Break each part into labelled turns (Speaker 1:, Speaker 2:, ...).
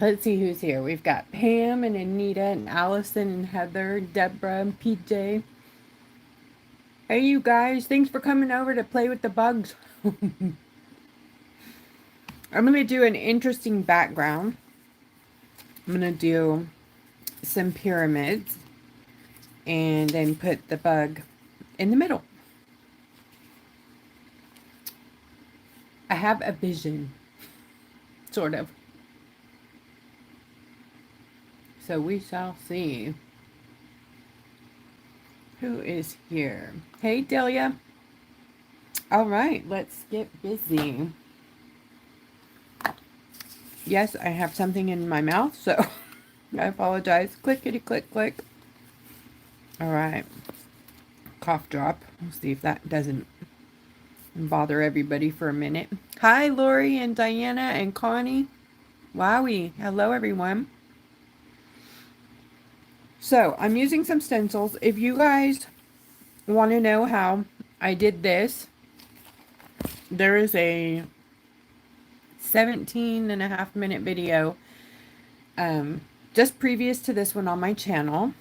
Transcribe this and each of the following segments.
Speaker 1: Let's see who's here. We've got Pam and Anita and Allison and Heather, Deborah and PJ. Hey, you guys. Thanks for coming over to play with the bugs. I'm going to do an interesting background. I'm going to do some pyramids and then put the bug in the middle. I have a vision, sort of. So we shall see who is here. Hey, Delia. All right, let's get busy. Yes, I have something in my mouth, so I apologize. Clickety click click. All right. Cough drop. We'll see if that doesn't bother everybody for a minute. Hi, Lori and Diana and Connie. Wowie. Hello, everyone. So, I'm using some stencils. If you guys want to know how I did this, there is a 17.5-minute video just previous to this one on my channel.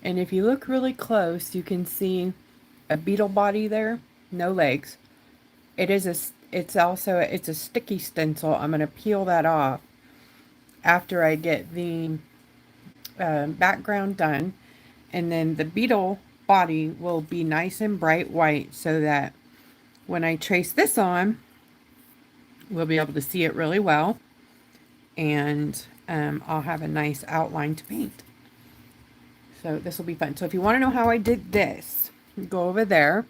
Speaker 1: And if you look really close, you can see a beetle body there, no legs. It's a sticky stencil. I'm going to peel that off after I get the background done, and then the beetle body will be nice and bright white so that when I trace this on, we'll be able to see it really well, and I'll have a nice outline to paint. So this will be fun. So if you want to know how I did this, go over there,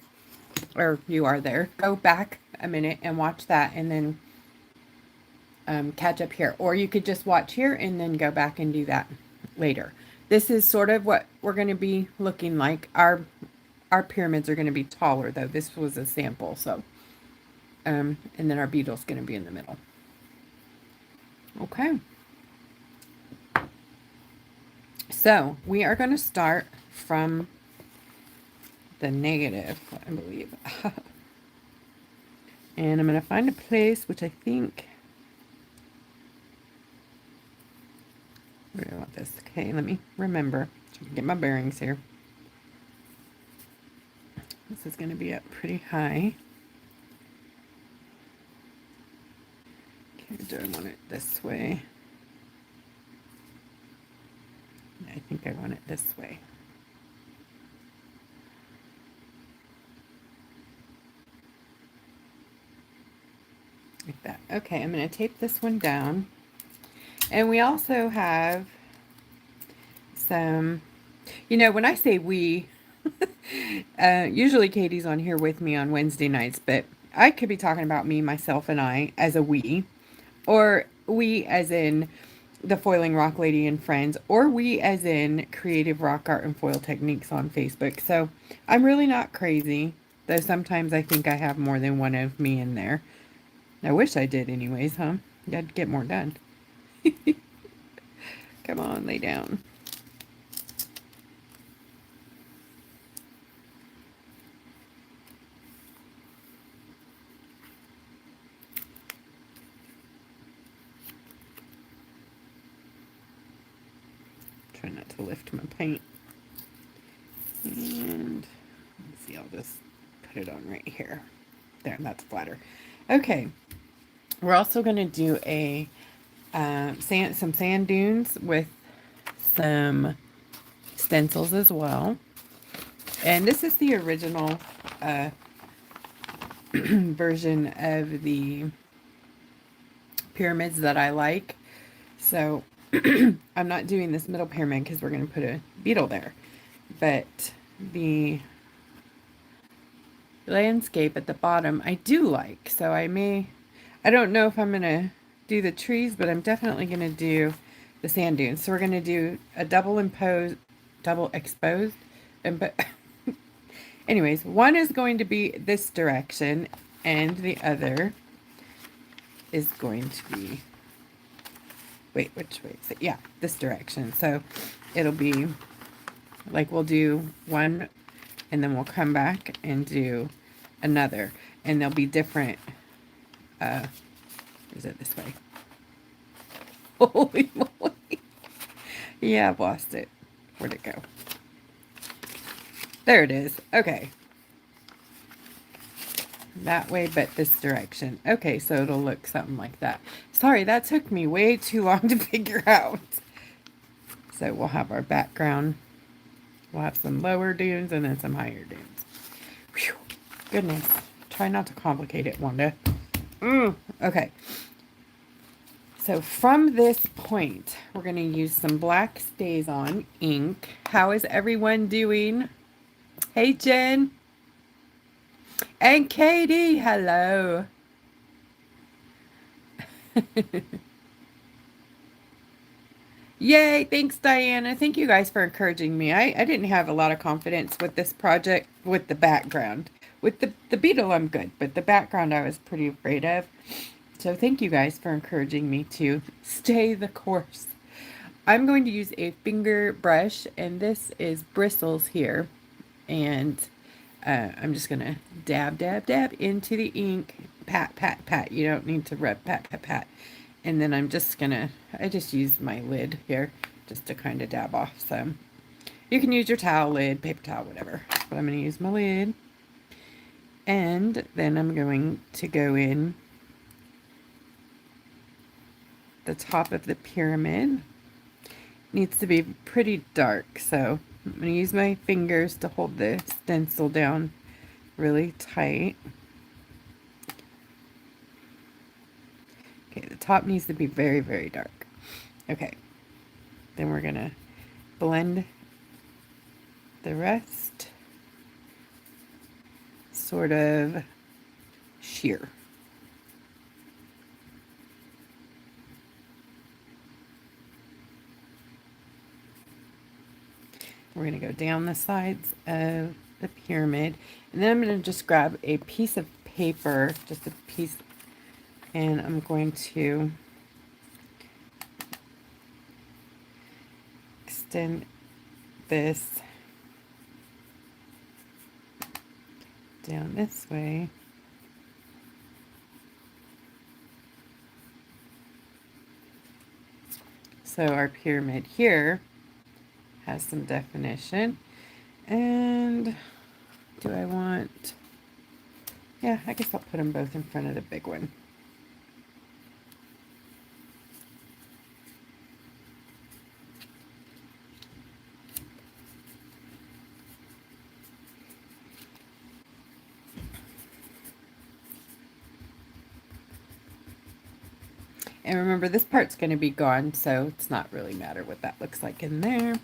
Speaker 1: or you are there, go back a minute and watch that, and then catch up here. Or you could just watch here and then go back and do that later. This is sort of what we're going to be looking like. Our pyramids are going to be taller, though. This was a sample, so. And then our beetle's going to be in the middle. Okay. So, we are going to start from the negative, I believe. And I'm going to find a place which I think... Where do I want this? Okay, let me remember. So I can get my bearings here. This is going to be up pretty high. Okay, do I want it this way? I think I want it this way. Like that. Okay, I'm going to tape this one down. And we also have some, when I say we, usually Katie's on here with me on Wednesday nights, but I could be talking about me, myself, and I as a we, or we as in the Foiling Rock Lady and Friends, or we as in Creative Rock Art and Foil Techniques on Facebook. So I'm really not crazy, though sometimes I think I have more than one of me in there. I wish I did anyways, huh? I'd get more done. Come on, lay down. Try not to lift my paint. And let's see, I'll just put it on right here. There, that's flatter. Okay, we're also going to do a some sand dunes with some stencils as well. And this is the original version of the pyramids that I like. So I'm not doing this middle pyramid because we're going to put a beetle there. But the landscape at the bottom I do like. So I don't know if I'm going to do the trees, but I'm definitely going to do the sand dunes. So we're going to do a double exposed. But anyways, one is going to be this direction and the other is going to be, wait, which way is it? Yeah, this direction. So it'll be like we'll do one and then we'll come back and do another, and they'll be different. Is it this way? Holy moly. Yeah, I've lost it. Where'd it go? There it is. Okay. That way, but this direction. Okay, so it'll look something like that. Sorry, that took me way too long to figure out. So we'll have our background. We'll have some lower dunes and then some higher dunes. Whew. Goodness. Try not to complicate it, Wanda. Okay. So from this point, we're going to use some black StazOn ink. How is everyone doing? Hey, Jen. And Katie, hello. Yay, thanks, Diana. Thank you guys for encouraging me. I didn't have a lot of confidence with this project, with the background. With the beetle, I'm good, but the background I was pretty afraid of. So thank you guys for encouraging me to stay the course. I'm going to use a finger brush, and this is bristles here. And I'm just going to dab, dab, dab into the ink. Pat, pat, pat. You don't need to rub, pat, pat, pat. And then I'm just going to, I just used my lid here just to kind of dab off some. You can use your towel lid, paper towel, whatever. But I'm going to use my lid. And then I'm going to go in the top of the pyramid. Needs to be pretty dark, so I'm going to use my fingers to hold the stencil down really tight. Okay, the top needs to be very, very dark. Okay, then we're going to blend the rest, sort of sheer. We're going to go down the sides of the pyramid, and then I'm going to just grab a piece of paper, just a piece, and I'm going to extend this down this way. So our pyramid here has some definition. And do I want, yeah, I guess I'll put them both in front of the big one. And remember, this part's going to be gone, so it's not really matter what that looks like in there.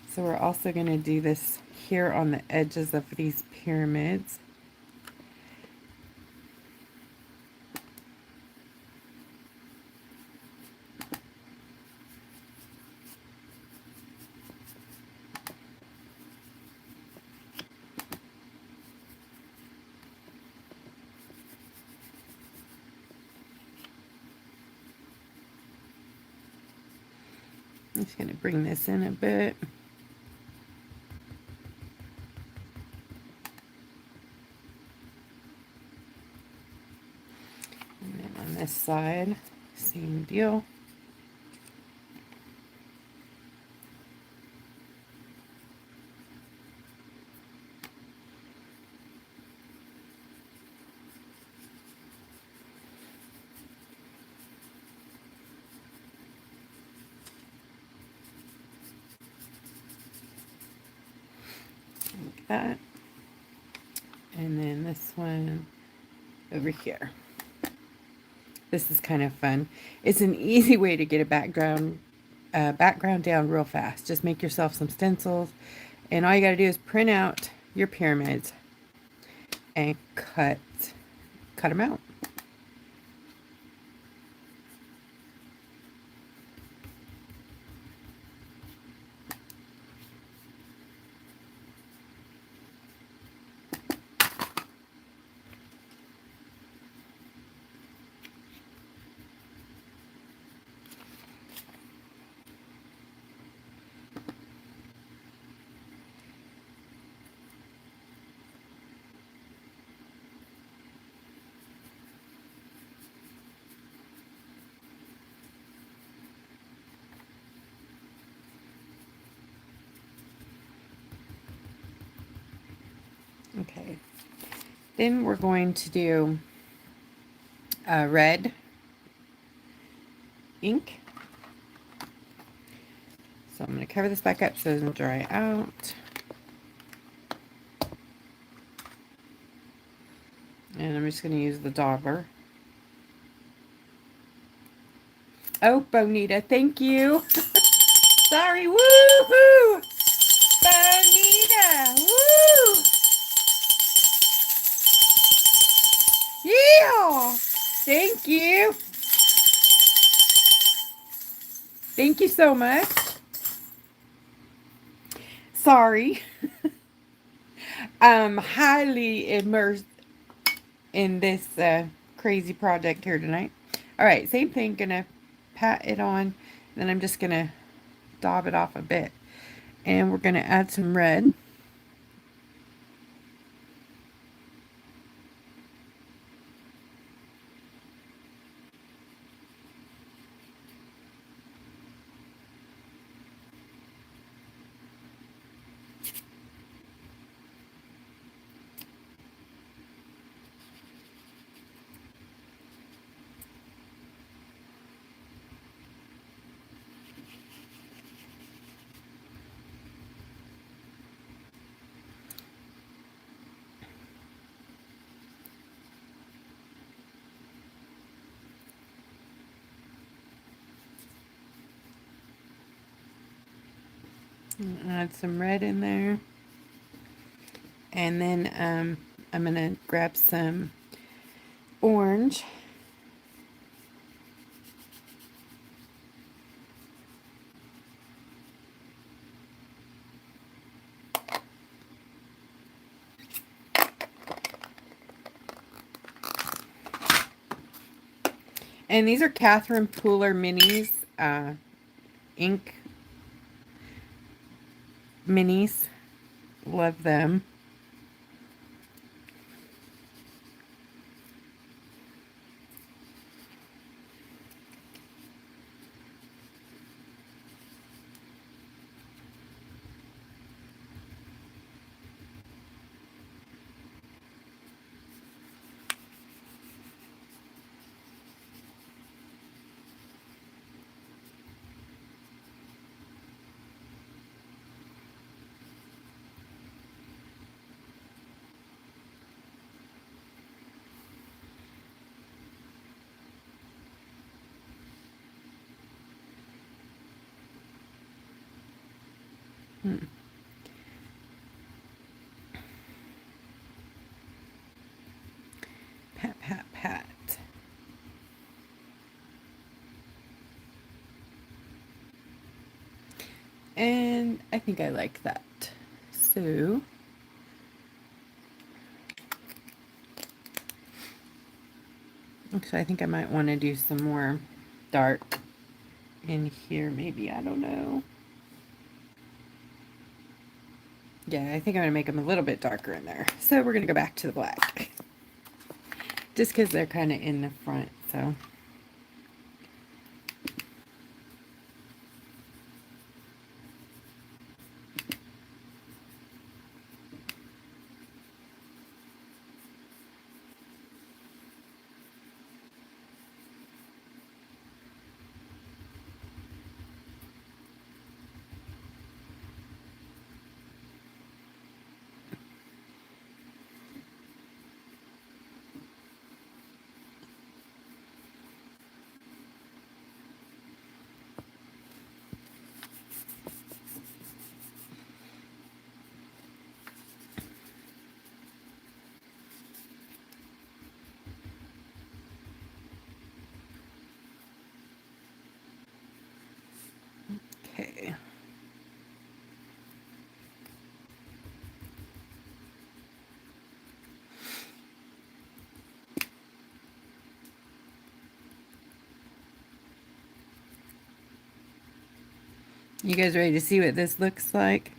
Speaker 1: So we're also going to do this here on the edges of these pyramids. I'm just going to bring this in a bit. And then on this side, same deal. Like that. And then this one over here. This is kind of fun. It's an easy way to get a background down real fast. Just make yourself some stencils, and all you got to do is print out your pyramids and cut them out. Okay. Then we're going to do red ink. So I'm going to cover this back up so it doesn't dry out. And I'm just going to use the dauber. Oh, Bonita, thank you. Sorry, woo-hoo! Bonita, woo! Yeah! Thank you. Thank you so much. Sorry. I'm highly immersed in this crazy project here tonight. All right, same thing. Gonna pat it on. Then I'm just gonna daub it off a bit. And we're gonna add some red. Add some red in there. And then I'm going to grab some orange. And these are Catherine Pooler minis, ink minis. Love them. Pat, pat, pat. And I think I like that. So actually, I think I might want to do some more dark in here, maybe. I don't know. Yeah, I think I'm going to make them a little bit darker in there. So we're going to go back to the black. Just because they're kind of in the front, so. Okay. You guys ready to see what this looks like?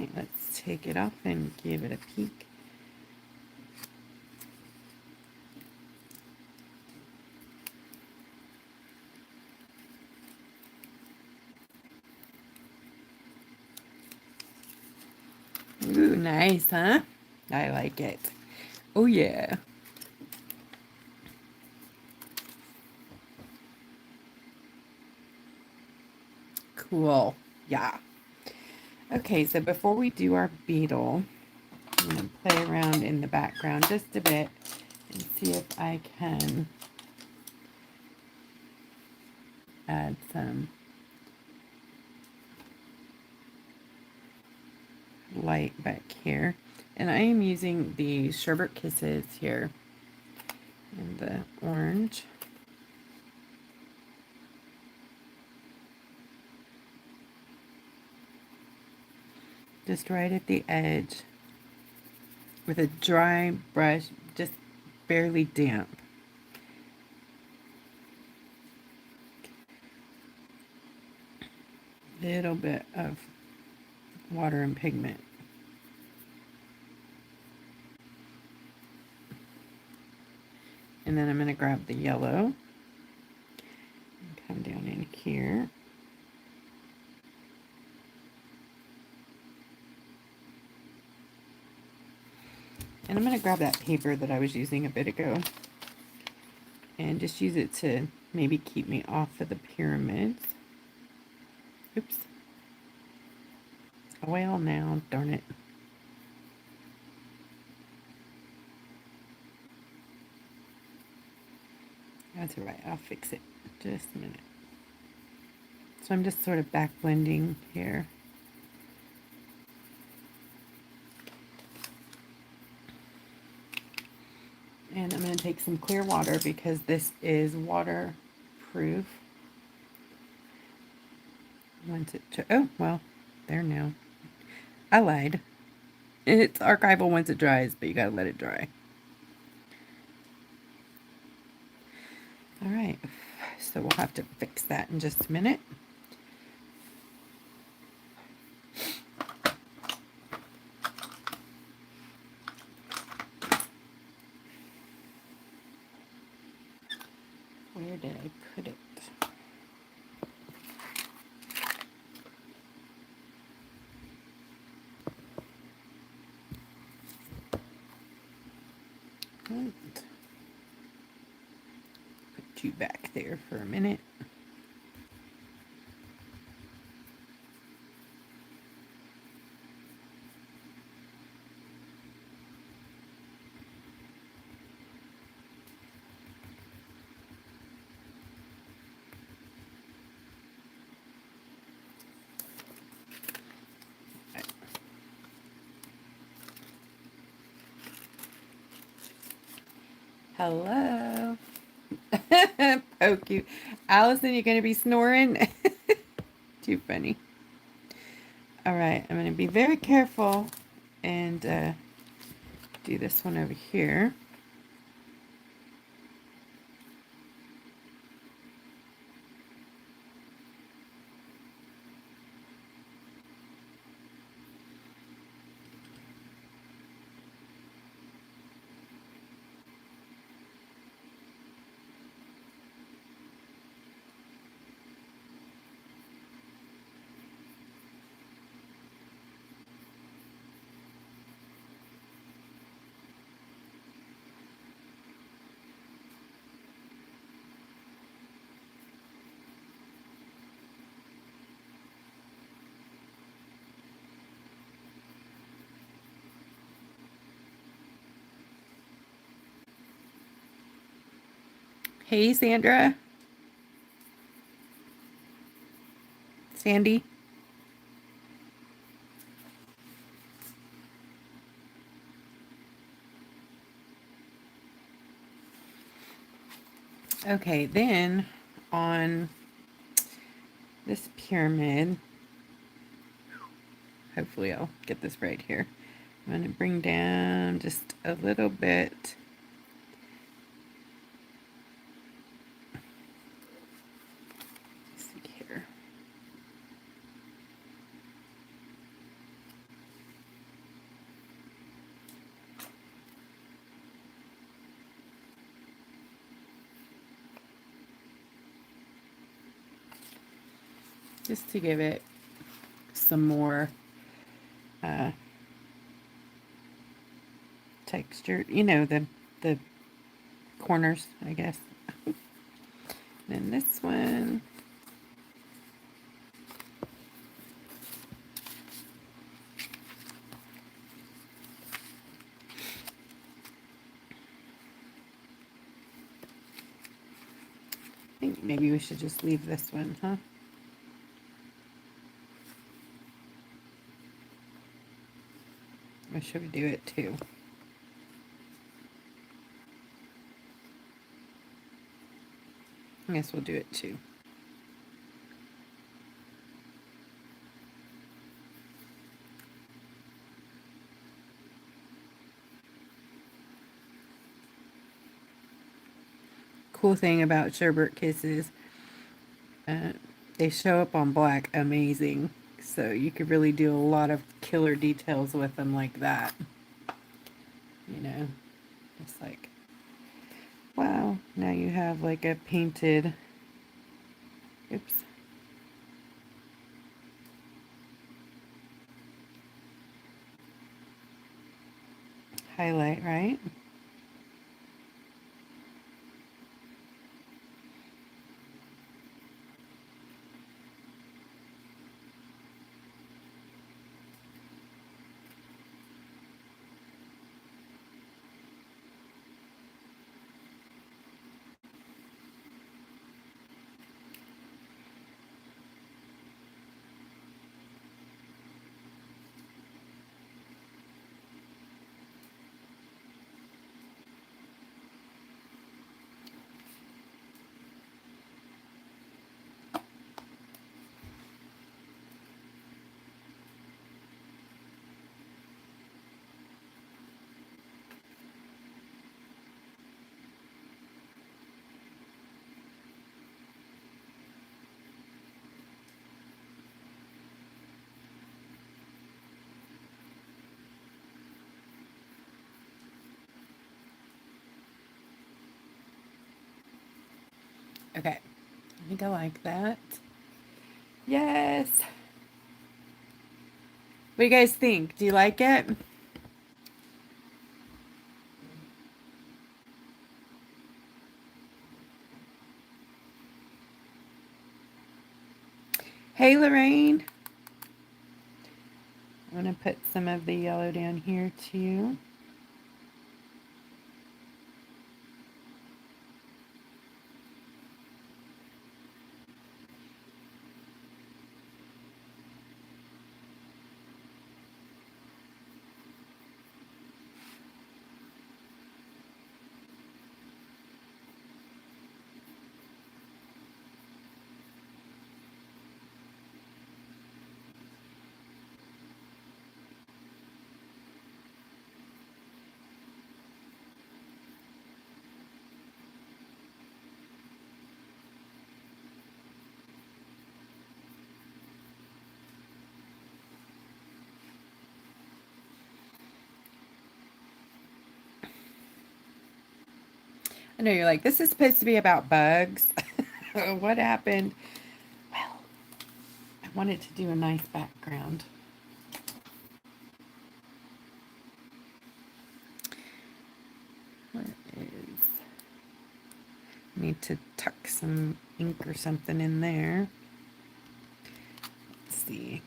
Speaker 1: right, let's take it off and give it a peek. Ooh, nice, huh? I like it. Oh, yeah. Cool. Yeah. Okay, so before we do our beetle, I'm going to play around in the background just a bit and see if I can add some light back here. And I am using the Sherbet Kisses here in the orange. Just right at the edge with a dry brush, just barely damp. Little bit of water and pigment. And then I'm going to grab the yellow and come down in here. And I'm going to grab that paper that I was using a bit ago and just use it to maybe keep me off of the pyramids. Oops. Well, now, darn it. That's all right. I'll fix it. Just a minute. So I'm just sort of back blending here. And I'm going to take some clear water because this is waterproof. Once it oh, well, there now. I lied. It's archival once it dries, but you got to let it dry. All right. So we'll have to fix that in just a minute. Where did I put it? Right. Put you back there for a minute. Hello. Poke you. Allison, you going to be snoring? Too funny. All right, I'm going to be very careful and do this one over here. Hey, Sandra. Sandy. Okay, then on this pyramid, hopefully I'll get this right here. I'm going to bring down just a little bit. Let's see here. just to give it some more texture, you know, the corners, I guess. Then this one, I think maybe we should just leave this one, huh? Or should we do it too? I guess we'll do it too. Cool thing about Sherbert Kisses, they show up on black amazing. So you could really do a lot of killer details with them like that. You know, it's like, wow, now you have like a painted, oops. Highlight, right? Okay, I think I like that. Yes. What do you guys think? Do you like it? Hey, Lorraine. I'm going to put some of the yellow down here too. I know you're like, this is supposed to be about bugs. What happened? Well, I wanted to do a nice background. Where is... Need to tuck some ink or something in there. Let's see.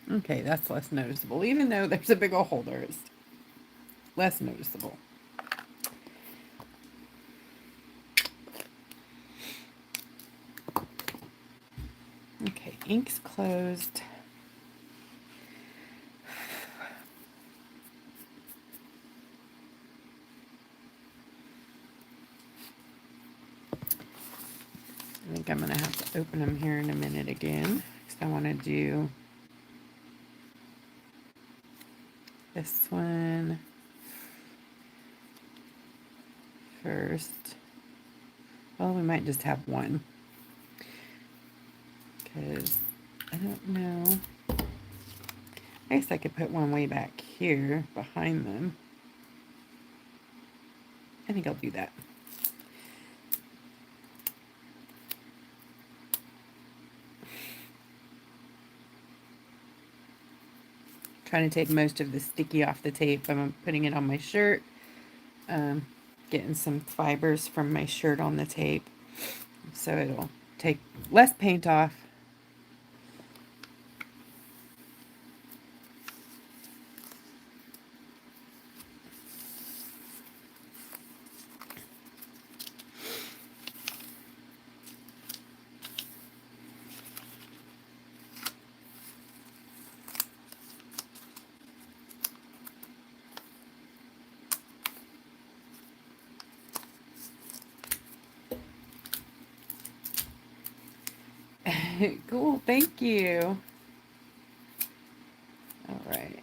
Speaker 1: Okay, that's less noticeable. Even though there's a big old hole there, it's less noticeable. Okay, ink's closed. I think I'm going to have to open them here in a minute again, because I want to do this one first. Well, we might just have one, because I don't know. I guess I could put one way back here behind them. I think I'll do that. Trying to take most of the sticky off the tape. I'm putting it on my shirt. Getting some fibers from my shirt on the tape, so it'll take less paint off. Cool, thank you. All right,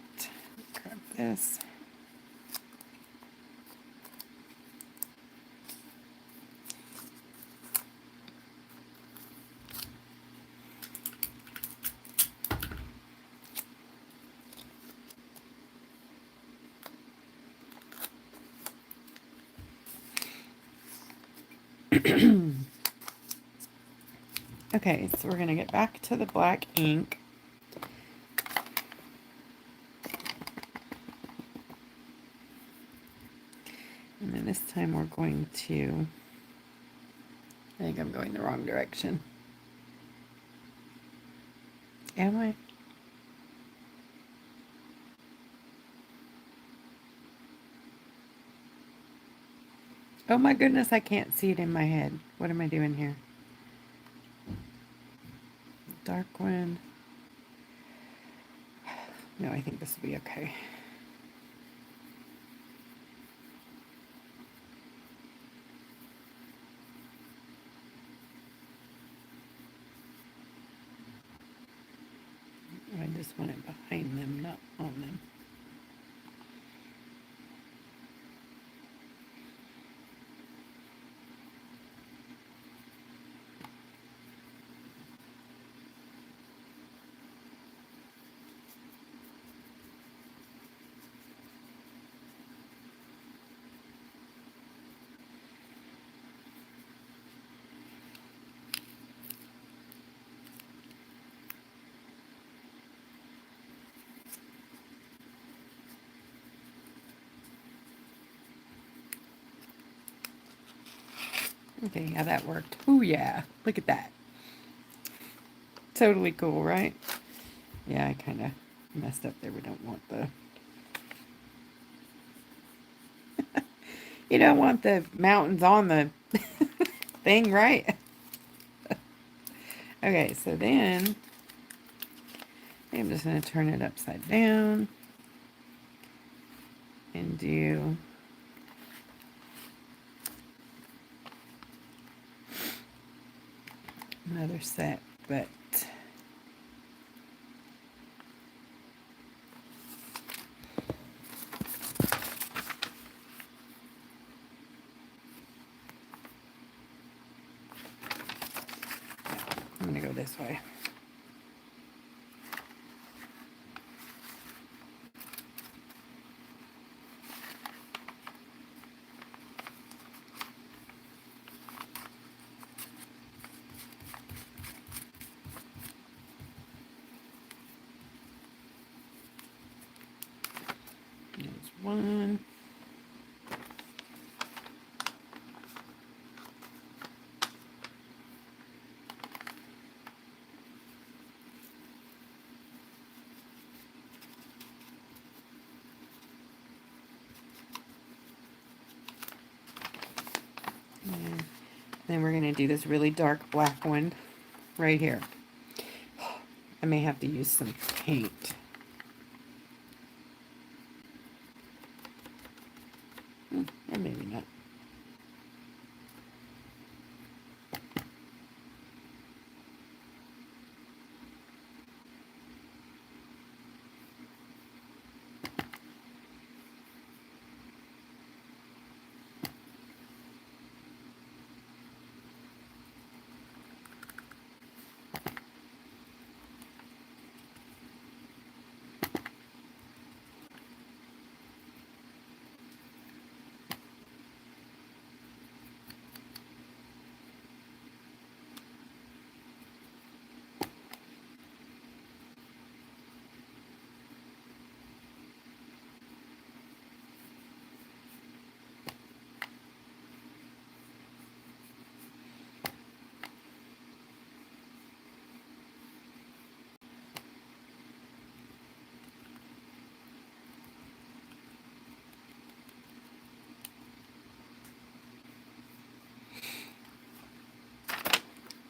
Speaker 1: grab this. Okay, so we're going to get back to the black ink. And then this time we're going to, I think I'm going the wrong direction. Am I? Oh my goodness, I can't see it in my head. What am I doing here? Dark one. No, I think this will be okay. I just want it behind them, not on them. Okay, how that worked. Oh yeah, look at that. Totally cool, right? Yeah, I kind of messed up there. We don't want the... You don't want the mountains on the thing, right? Okay, so then I'm just going to turn it upside down and do another set, but I'm going to go this way. There's one. And then we're going to do this really dark black one right here. I may have to use some paint. Or maybe not.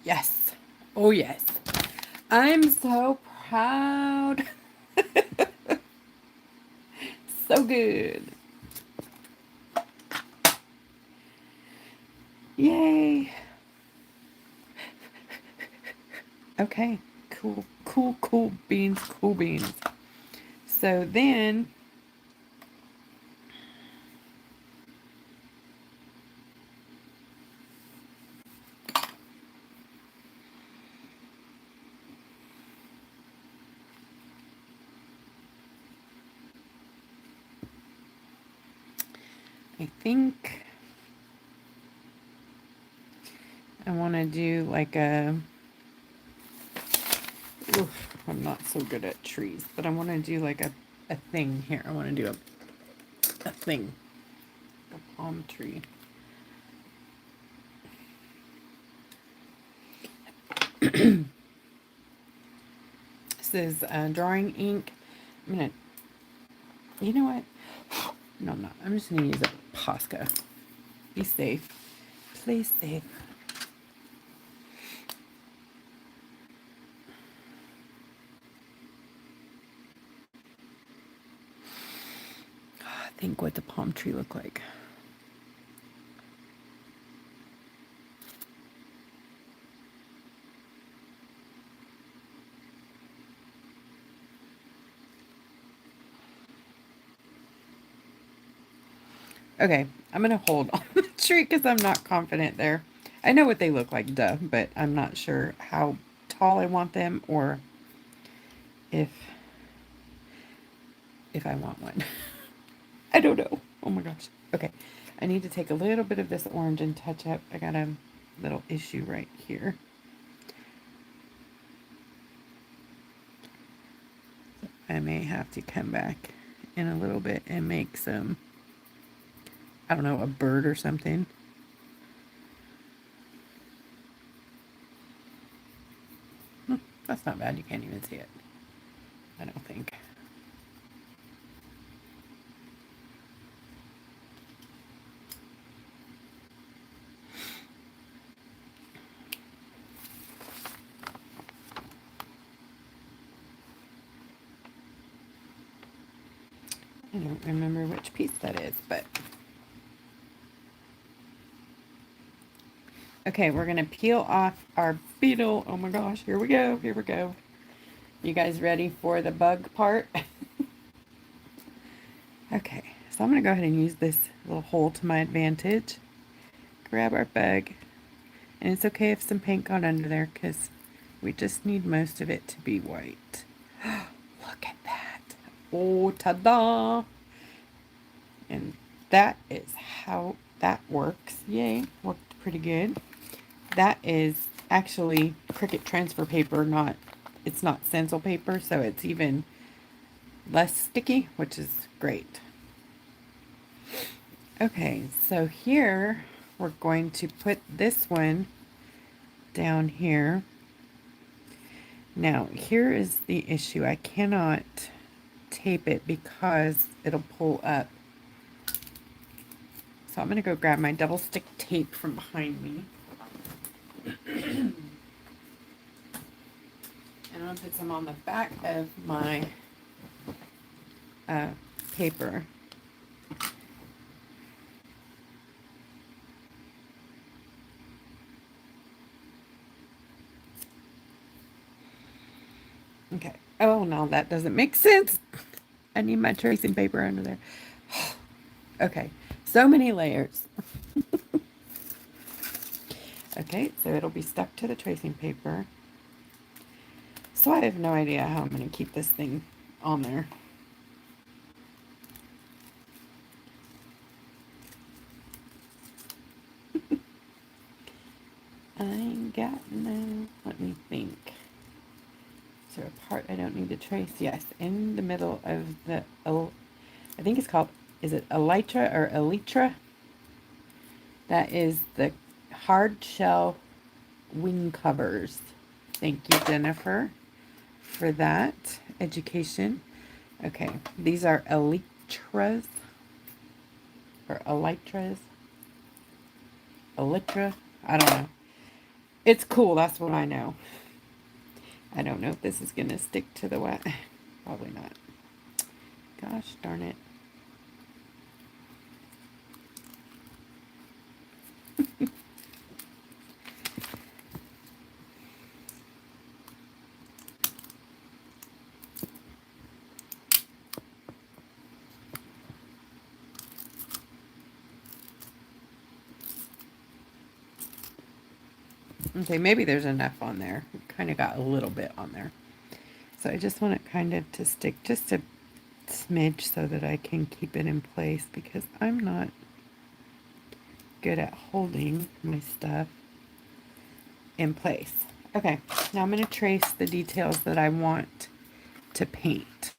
Speaker 1: Yes. Oh, yes. I'm so proud. So good. Yay. Okay. Cool, cool, cool beans, cool beans. So then, I think I want to do like a, oof, I'm not so good at trees, but I want to do like a thing here. I want to do a thing, a palm tree. This is drawing ink. I'm going to, you know what? No, I'm not. I'm just going to use a Posca. Be safe. Play safe. Think what the palm tree look like. Okay, I'm gonna hold on the tree because I'm not confident there. I know what they look like, duh, but I'm not sure how tall I want them or if I want one. I don't know. Oh my gosh. Okay, I need to take a little bit of this orange and touch up. I got a little issue right here. I may have to come back in a little bit and make some, I don't know, a bird or something. That's not bad. You can't even see it. I don't think. I don't remember which piece that is, but okay, we're gonna peel off our beetle. Oh my gosh, here we go, here we go. You guys ready for the bug part? Okay, so I'm gonna go ahead and use this little hole to my advantage. Grab our bug, and it's okay if some paint got under there because we just need most of it to be white. Look at that. Oh, ta-da! And that is how that works. Yay, worked pretty good. That is actually Cricut transfer paper, it's not stencil paper, so it's even less sticky, which is great. Okay, so here we're going to put this one down here. Now, here is the issue. I cannot tape it because it'll pull up. So I'm going to go grab my double stick tape from behind me. And I'm going to put some on the back of my paper. Okay. Oh, no, that doesn't make sense. I need my tracing paper under there. Okay. So many layers. Okay, so it'll be stuck to the tracing paper. So I have no idea how I'm going to keep this thing on there. I ain't got no, let me think. Is there a part I don't need to trace? Yes, in the middle of the, I think it's called, is it elytra or elytra? That is the hard shell wing covers. Thank you, Jennifer, for that education. Okay, these are elytras or elytras. Elytra, I don't know. It's cool, that's what I know. I don't know if this is going to stick to the wet. Probably not. Gosh darn it. Okay, maybe there's enough on there. Kind of got a little bit on there. So I just want it kind of to stick just a smidge so that I can keep it in place because I'm not good at holding my stuff in place. Okay, now I'm going to trace the details that I want to paint.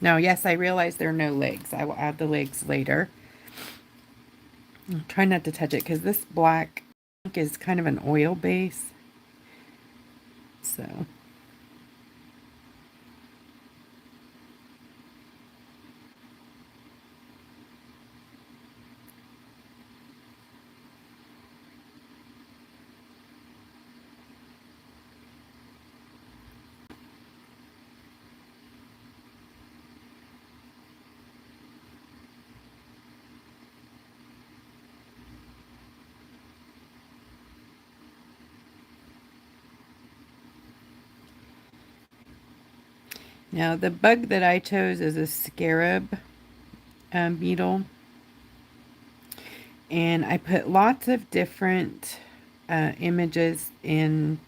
Speaker 1: Now, yes, I realize there are no legs. I will add the legs later. I'll try not to touch it because this black is kind of an oil base. So now the bug that I chose is a scarab beetle. And I put lots of different images in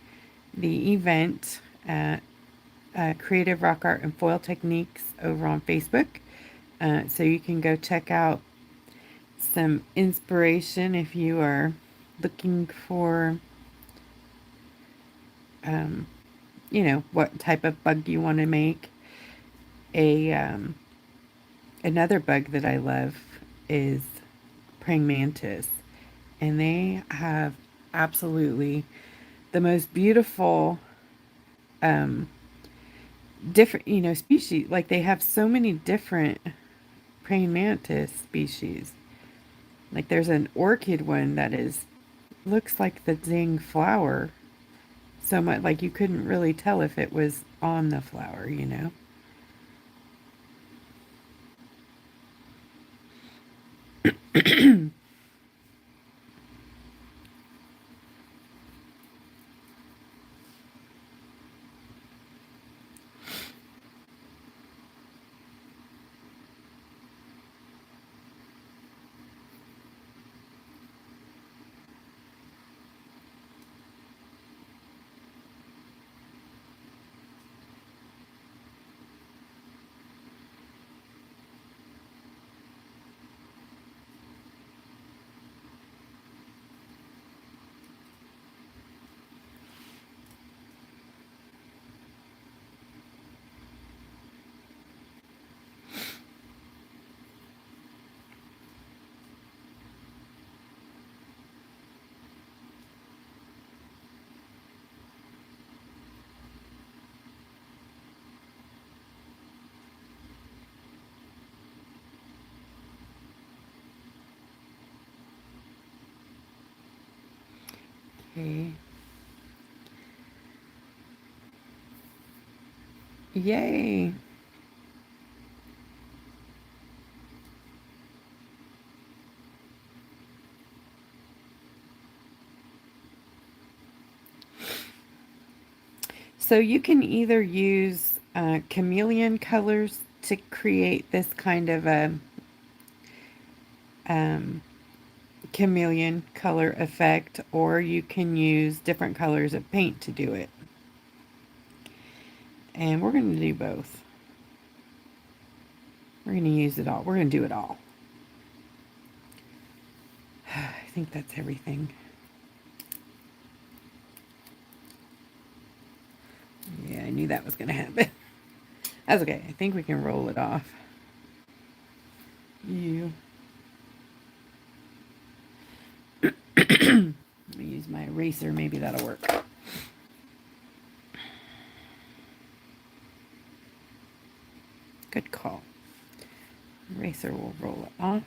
Speaker 1: the event at Creative Rock Art and Foil Techniques over on Facebook. So you can go check out some inspiration if you are looking for, you know, what type of bug you want to make. Another bug that I love is praying mantis, and they have absolutely the most beautiful different, you know, species. Like they have so many different praying mantis species. Like there's an orchid one that is looks like the dang flower so much, like you couldn't really tell if it was on the flower, you know. Okay. Yay. So you can either use chameleon colors to create this kind of a um, chameleon color effect, or you can use different colors of paint to do it. And we're going to do both. We're going to use it all. We're going to do it all. I think that's everything. Yeah, I knew that was going to happen. That's okay. I think we can roll it off. You. Let me use my eraser. Maybe that'll work. Good call. Eraser will roll it off.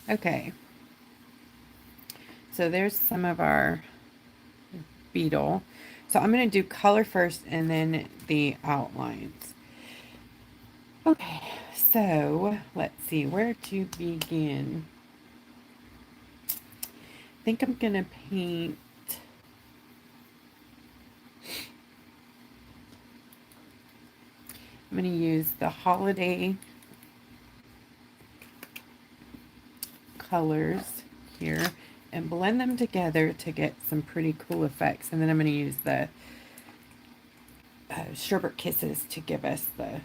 Speaker 1: Okay. So there's some of our beetle. So I'm going to do color first and then the outlines. Okay, so let's see where to begin. I think I'm going to paint I'm going to use the holiday colors here and blend them together to get some pretty cool effects. And then I'm going to use the sherbet kisses to give us the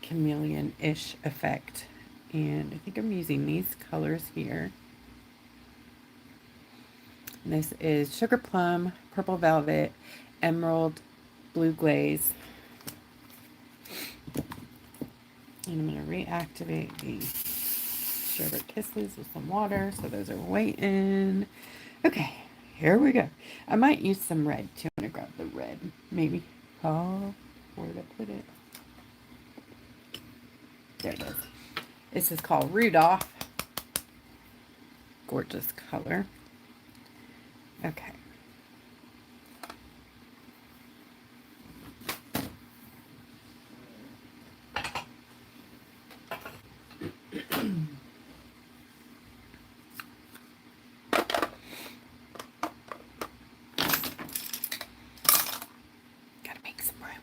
Speaker 1: chameleon-ish effect. And I think I'm using these colors here. And this is Sugar Plum, Purple Velvet, Emerald, Blue Glaze. And I'm going to reactivate the sherbet kisses with some water. So those are waiting. Okay, here we go. I might use some red too. I'm going to grab the red, maybe. Oh, where did I put it? There it is. This is called Rudolph. Gorgeous color. Okay. Gotta make some room.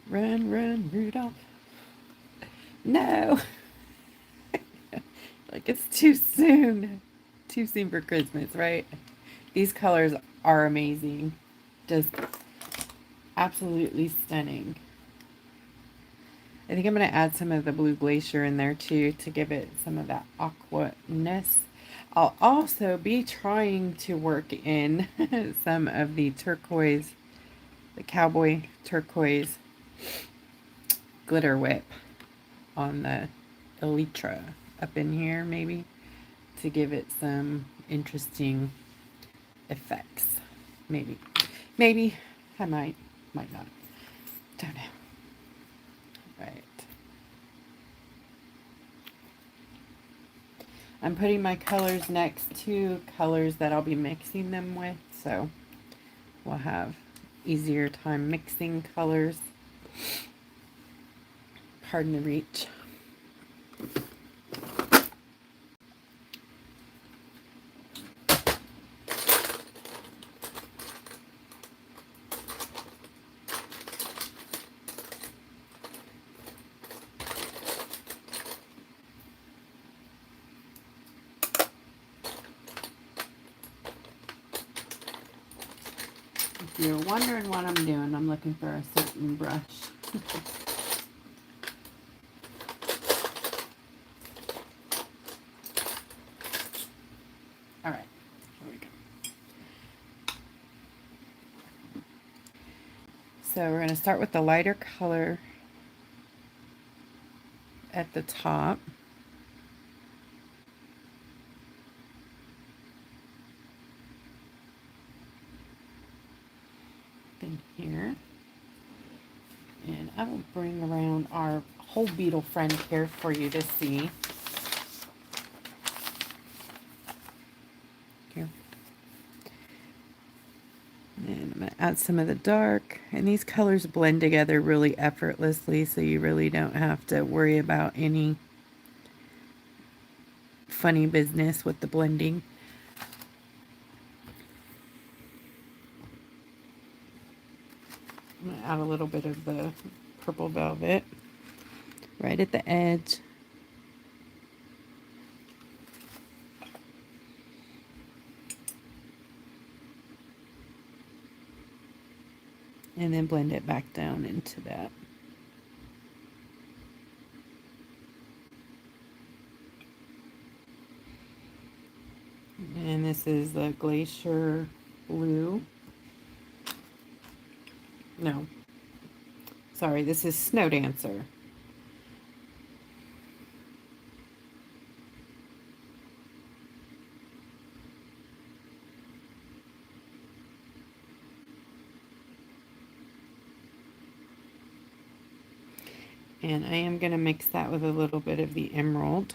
Speaker 1: Run, run, Rudolph. No. Like it's too soon. Too soon for Christmas, right? These colors are amazing. Just absolutely stunning. I think I'm going to add some of the Blue Glacier in there too to give it some of that aquaness. I'll also be trying to work in some of the turquoise, the cowboy turquoise glitter whip on the elytra up in here maybe to give it some interesting effects. Maybe I might not. Don't know. Right. I'm putting my colors next to colors that I'll be mixing them with, so we'll have easier time mixing colors. Pardon the reach. If you're wondering what I'm doing, I'm looking for a certain brush. All right, here we go. So we're going to start with the lighter color at the top. In here. And I will bring around our whole beetle friend here for you to see. Here. And I'm going to add some of the dark. And these colors blend together really effortlessly, so you really don't have to worry about any funny business with the blending. I'm going to add a little bit of the purple velvet right at the edge. And then blend it back down into that. And this is the Glacier Blue. No. Sorry, this is Snow Dancer. And I am going to mix that with a little bit of the emerald.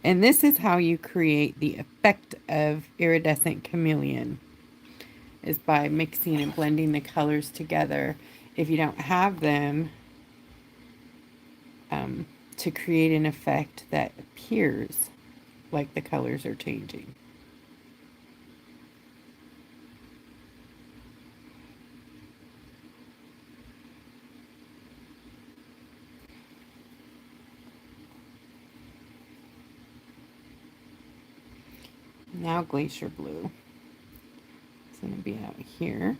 Speaker 1: And this is how you create the effect of iridescent chameleon, is by mixing and blending the colors together. If you don't have them, to create an effect that appears like the colors are changing. Now Glacier Blue. It's going to be out here.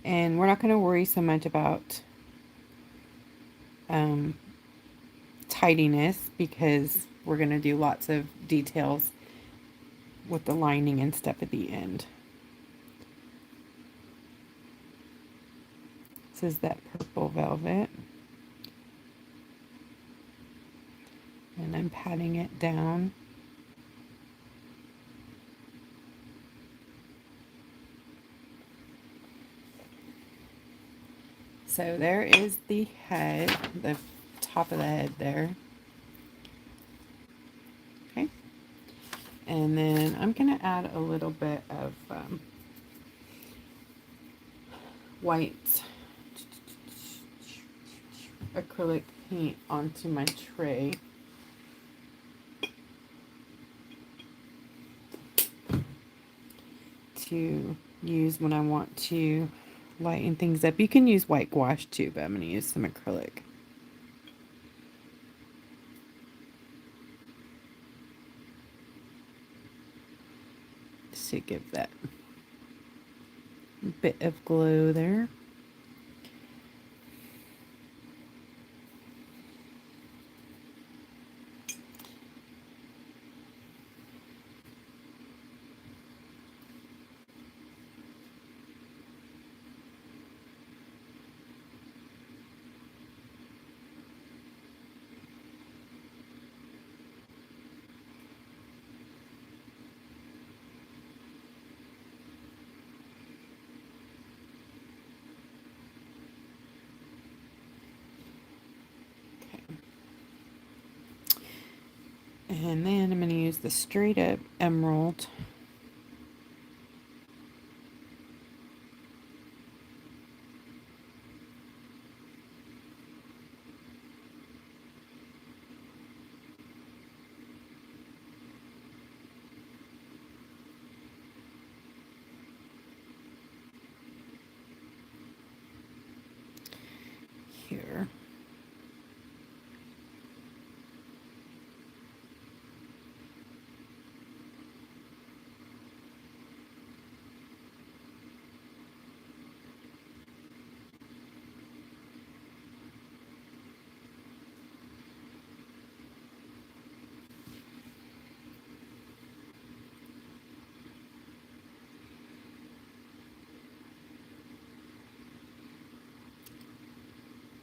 Speaker 1: And we're not going to worry so much about tidiness, because we're going to do lots of details with the lining and stuff at the end. This is that purple velvet. And I'm patting it down. So there is the head, the top of the head there. Okay. And then I'm going to add a little bit of white acrylic paint onto my tray. To use when I want to lighten things up. You can use white gouache too, but I'm going to use some acrylic. Just to give that bit of glow there. And then I'm going to use the straight up emerald. Here.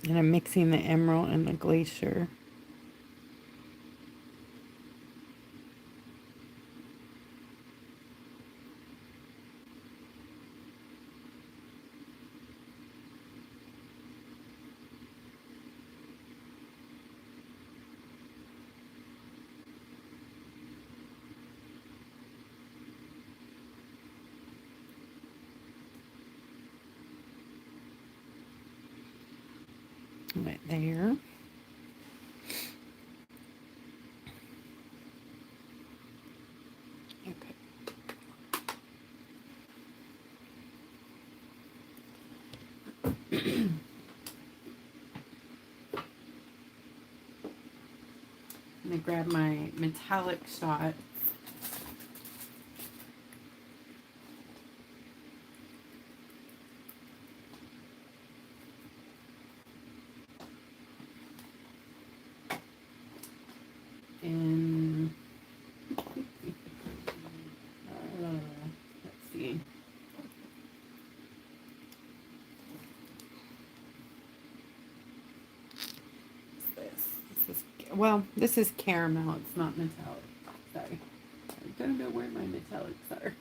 Speaker 1: And I'm mixing the emerald and the glacier. Right there. Okay. I'm going to grab my metallic shot. And let's see. This is caramel. It's not metallic. Sorry. I don't know where my metallics are.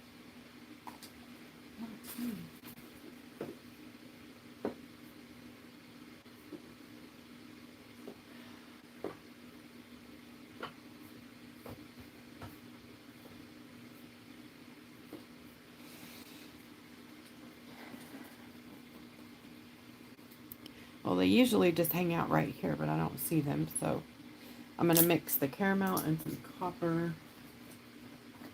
Speaker 1: Well, they usually just hang out right here, but I don't see them, so I'm going to mix the caramel and some copper.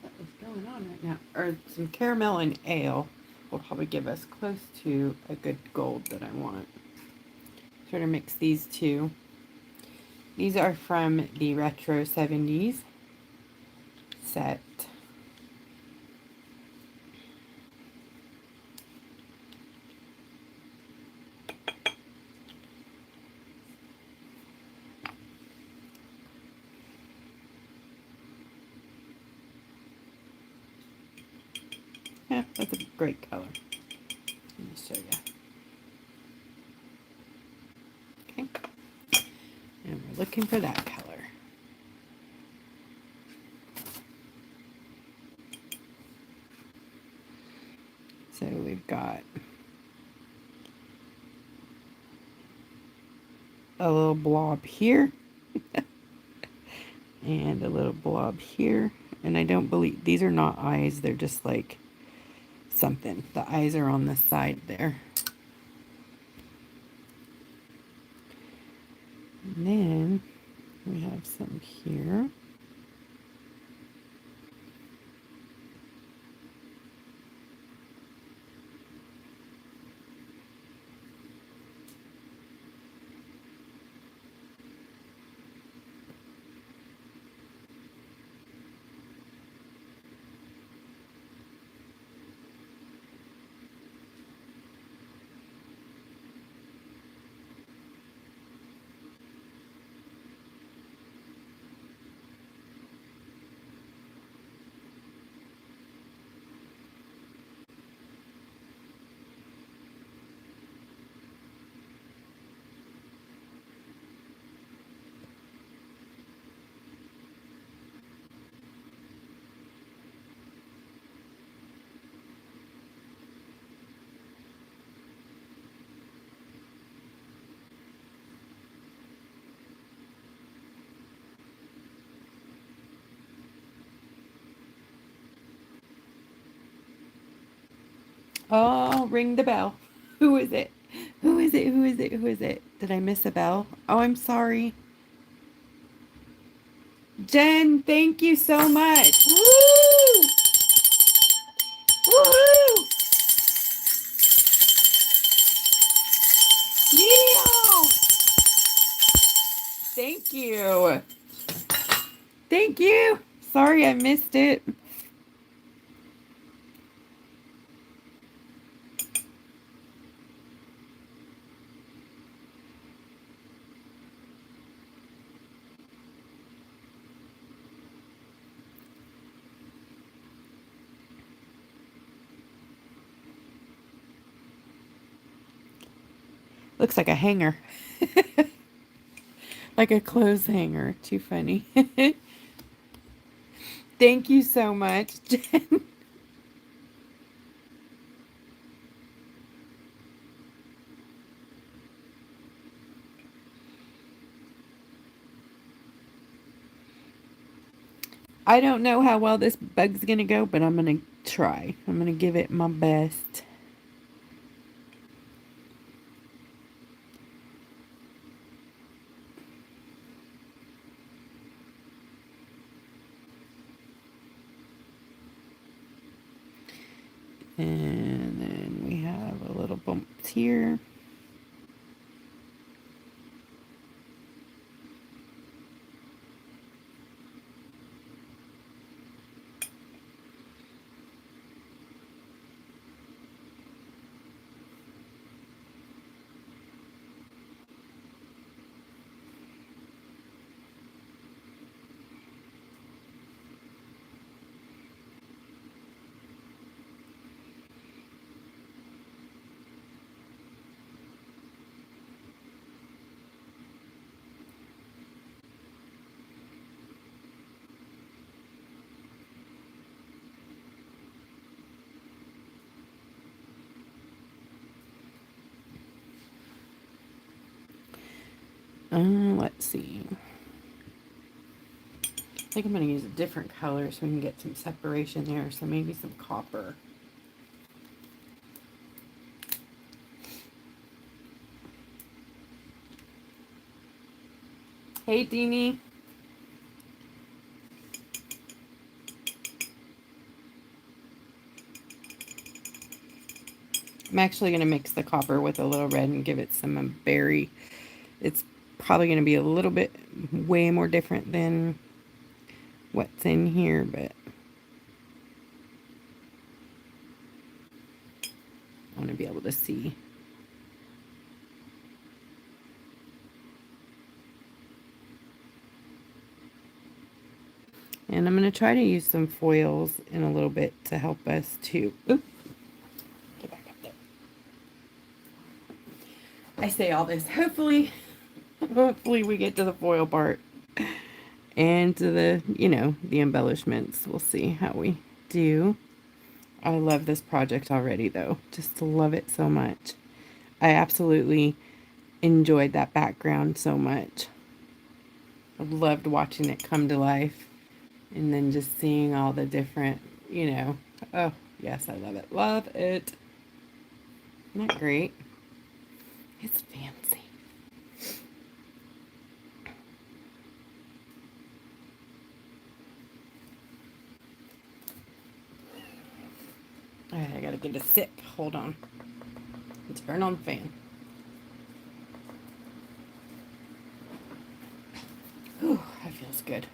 Speaker 1: What is going on right now? Or some caramel and ale will probably give us close to a good gold that I want. Try to mix these two. These are from the Retro 70s set. Yeah, that's a great color. Let me show you. Okay. And we're looking for that color. So we've got a little blob here and a little blob here. And I don't believe, these are not eyes, they're just like something. The eyes are on the side there. And then we have some here. Oh, ring the bell. Who is it? Who is it? Who is it? Who is it? Did I miss a bell? Oh, I'm sorry. Jen, thank you so much. Woo! Woohoo! Yeah! Thank you. Thank you. Sorry I missed it. Looks like a hanger. Like a clothes hanger. Too funny. Thank you so much, Jen. I don't know how well this bug's gonna go, but I'm gonna try. I'm gonna give it my best. And then we have a little bumps here. Let's see. I think I'm going to use a different color so we can get some separation there. So maybe some copper. Hey, Deanie. I'm actually going to mix the copper with a little red and give it some berry. It's probably going to be a little bit way more different than what's in here, but I want to be able to see. And I'm going to try to use some foils in a little bit to help us too. Oop. Get back up there. I say all this. Hopefully we get to the foil part. And to the, the embellishments. We'll see how we do. I love this project already, though. Just love it so much. I absolutely enjoyed that background so much. I loved watching it come to life. And then just seeing all the different, Oh, yes, I love it. Love it. Isn't that great? It's fancy. All right, I gotta get a sip. Hold on. Let's turn on the fan. Ooh, that feels good.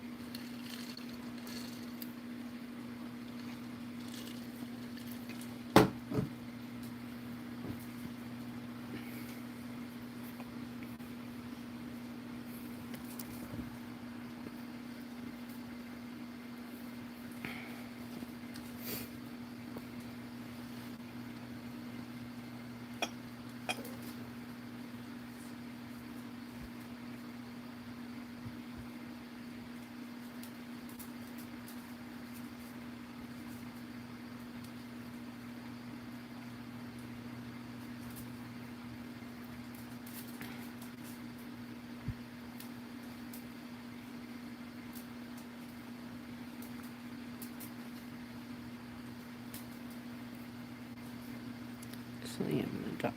Speaker 1: Actually, I'm going to drop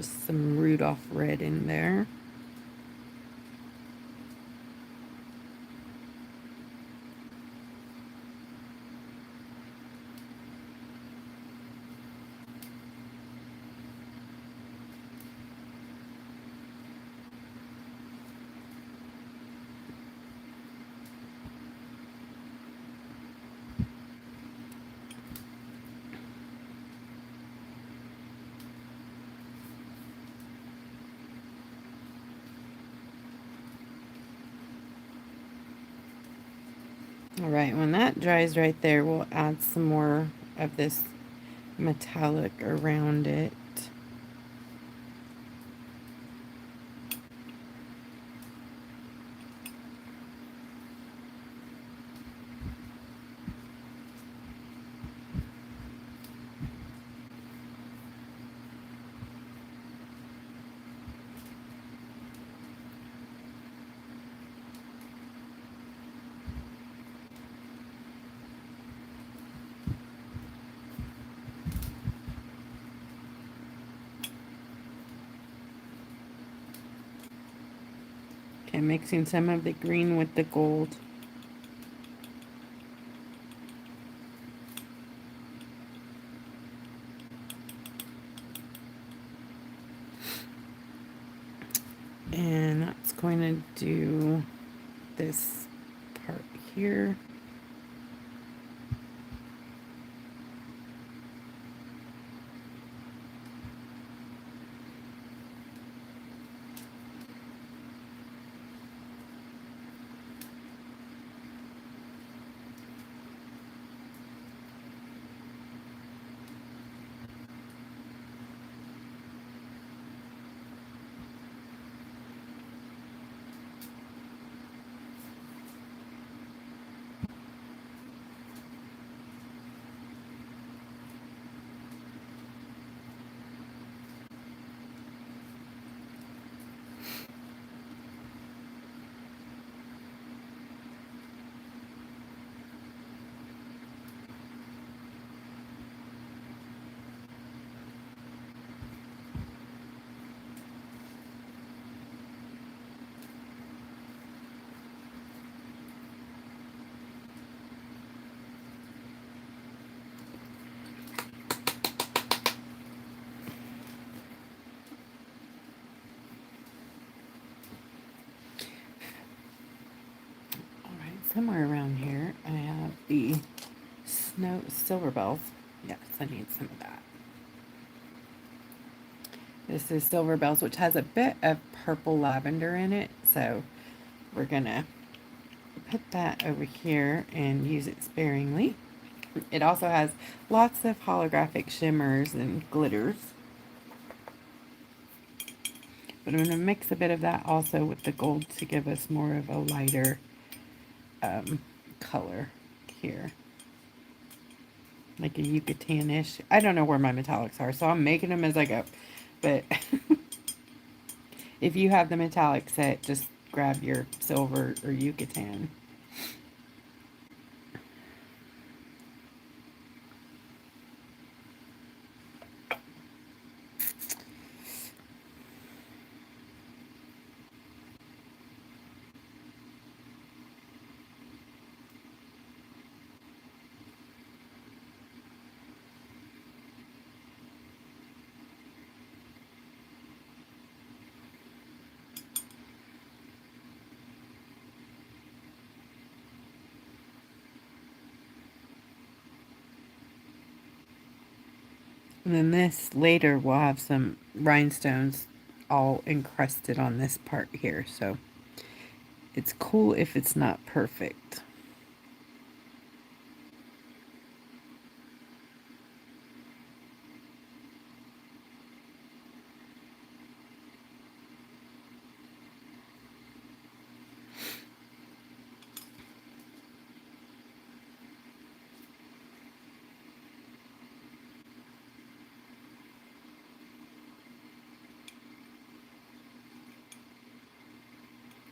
Speaker 1: some Rudolph red in there. All right, when that dries right there, we'll add some more of this metallic around it. Okay, mixing some of the green with the gold. And that's going to do this part here. Somewhere around here, I have the snow silver bells. Yes, I need some of that. This is silver bells, which has a bit of purple lavender in it. So we're gonna put that over here and use it sparingly. It also has lots of holographic shimmers and glitters. But I'm going to mix a bit of that also with the gold to give us more of a lighter color here. Like a Yucatan-ish. I don't know where my metallics are, so I'm making them as I go. But if you have the metallic set, just grab your silver or Yucatan. And then this later will have some rhinestones all encrusted on this part here. So it's cool if it's not perfect.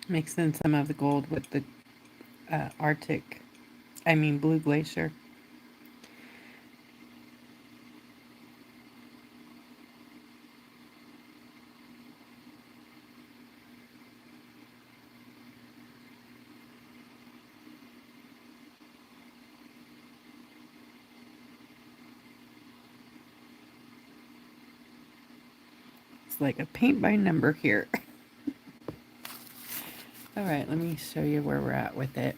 Speaker 1: Mix in some of the gold with the blue glacier. It's like a paint by number here. All right, let me show you where we're at with it.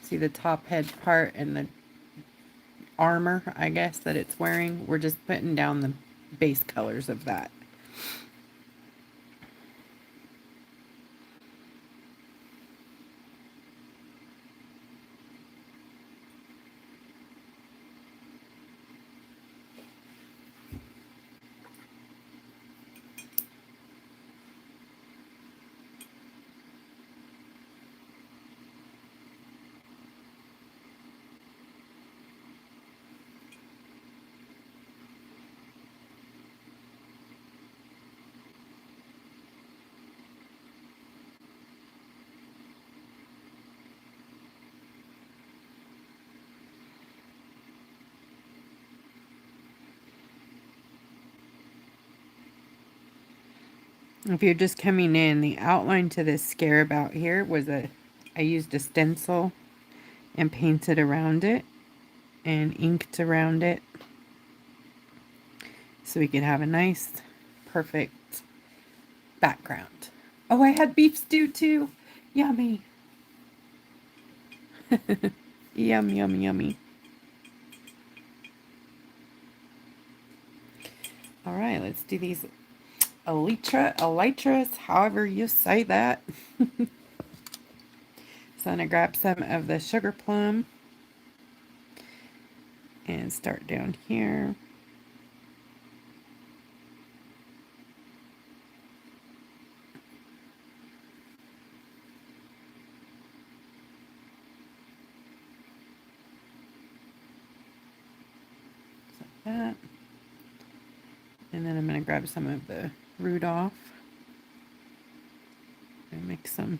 Speaker 1: See the top head part and the armor, I guess, that it's wearing? We're just putting down the base colors of that. If you're just coming in, the outline to this scarab out here was I used a stencil and painted around it and inked around it so we could have a nice, perfect background. Oh, I had beef stew too. Yummy. Yum, yum, yummy. All right, let's do these elytras, however you say that. So I'm going to grab some of the sugar plum and start down here. Like that. And then I'm going to grab some of the Rudolph and mix them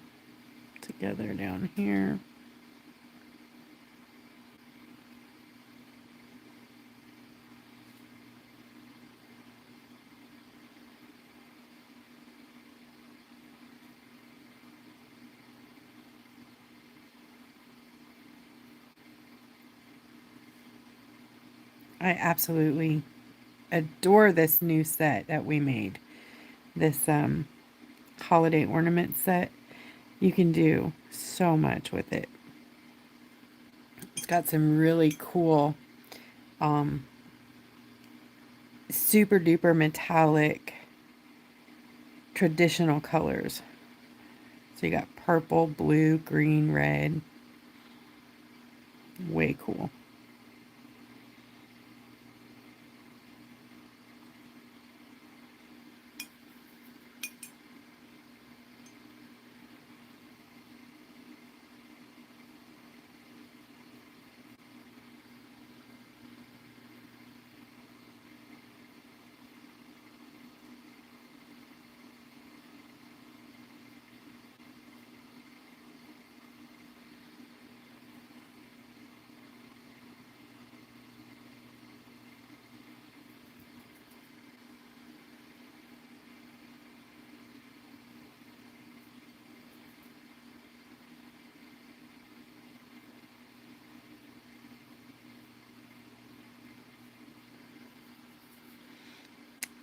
Speaker 1: together down here. I absolutely adore this new set that we made. This holiday ornament set. You can do so much with it. It's got some really cool super duper metallic traditional colors. So you got purple, blue, green, red. Way cool.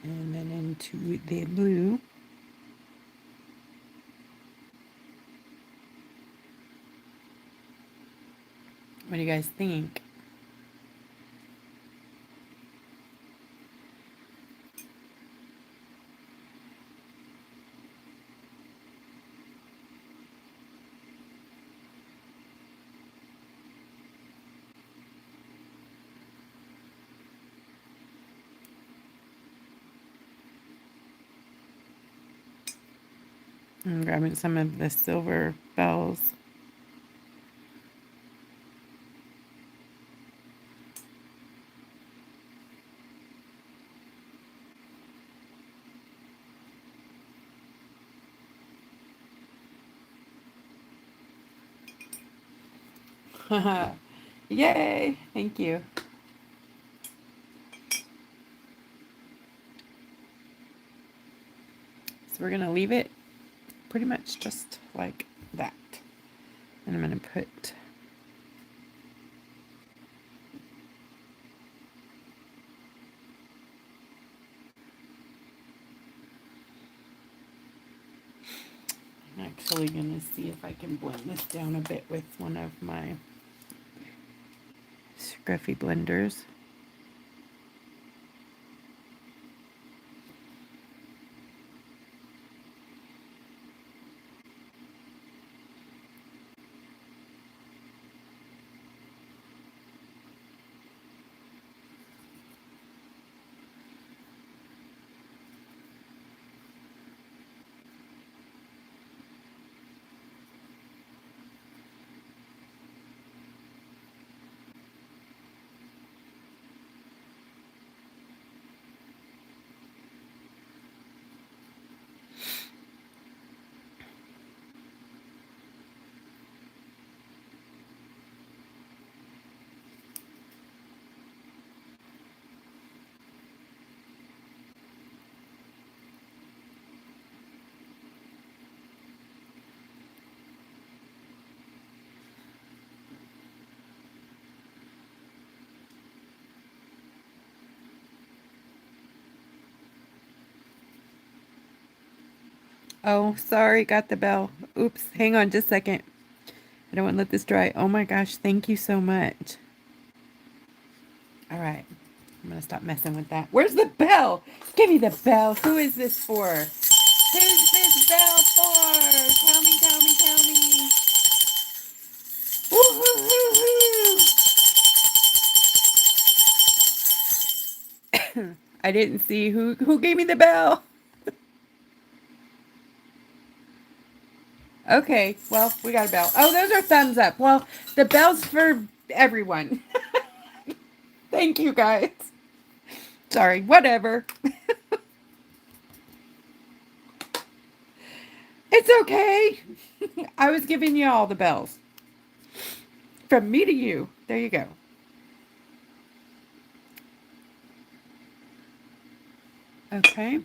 Speaker 1: And then into the blue. What do you guys think? I'm grabbing some of the silver bells. Yay! Thank you. So we're going to leave it pretty much just like that. And I'm going to put I'm actually going to see if I can blend this down a bit with one of my scruffy blenders. Oh, sorry, got the bell. Oops, hang on just a second. I don't want to let this dry. Oh my gosh, thank you so much. All right, I'm going to stop messing with that. Where's the bell? Give me the bell. Who is this for? Who's this bell for? Tell me, tell me, tell me. Woo-hoo-hoo-hoo. I didn't see who gave me the bell. Okay, well, we got a bell. Oh, those are thumbs up. Well, the bell's for everyone. Thank you, guys. Sorry, whatever. It's okay. I was giving you all the bells. From me to you. There you go. Okay.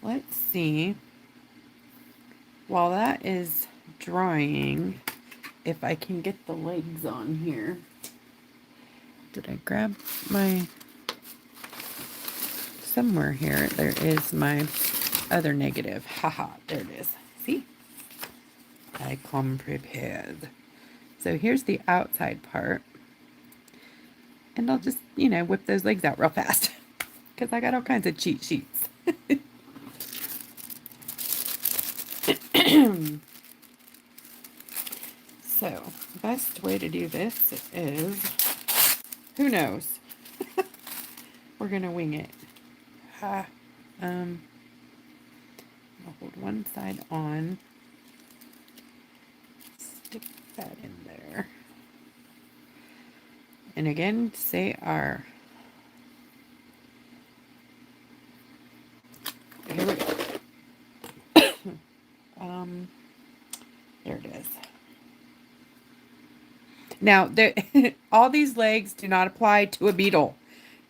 Speaker 1: Let's see. While that is drying, if I can get the legs on here. Did I grab my... Somewhere here, there is my other negative. Haha, there it is. See? I come prepared. So here's the outside part. And I'll just, you know, whip those legs out real fast. Because I got all kinds of cheat sheets. So, best way to do this is, who knows? We're going to wing it. I'll hold one side on. Stick that in there. And again, say R. Here we go. There it is. Now, all these legs do not apply to a beetle.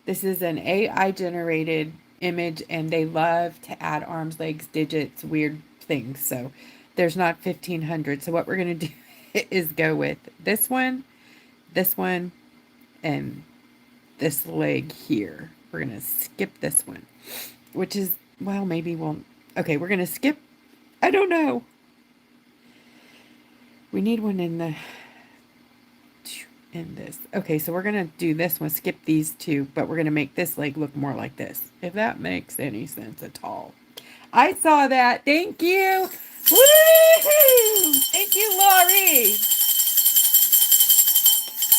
Speaker 1: This is an AI generated image, and they love to add arms, legs, digits, weird things. So there's not 1,500. So what we're going to do is go with this one, and this leg here. We're going to skip this one, which is, well, maybe we'll, okay, we're going to skip, I don't know. We need one in this. Okay, so we're going to do this one, skip these two, but we're going to make this leg look more like this, if that makes any sense at all. I saw that. Thank you. Woohoo! Thank you, Lori.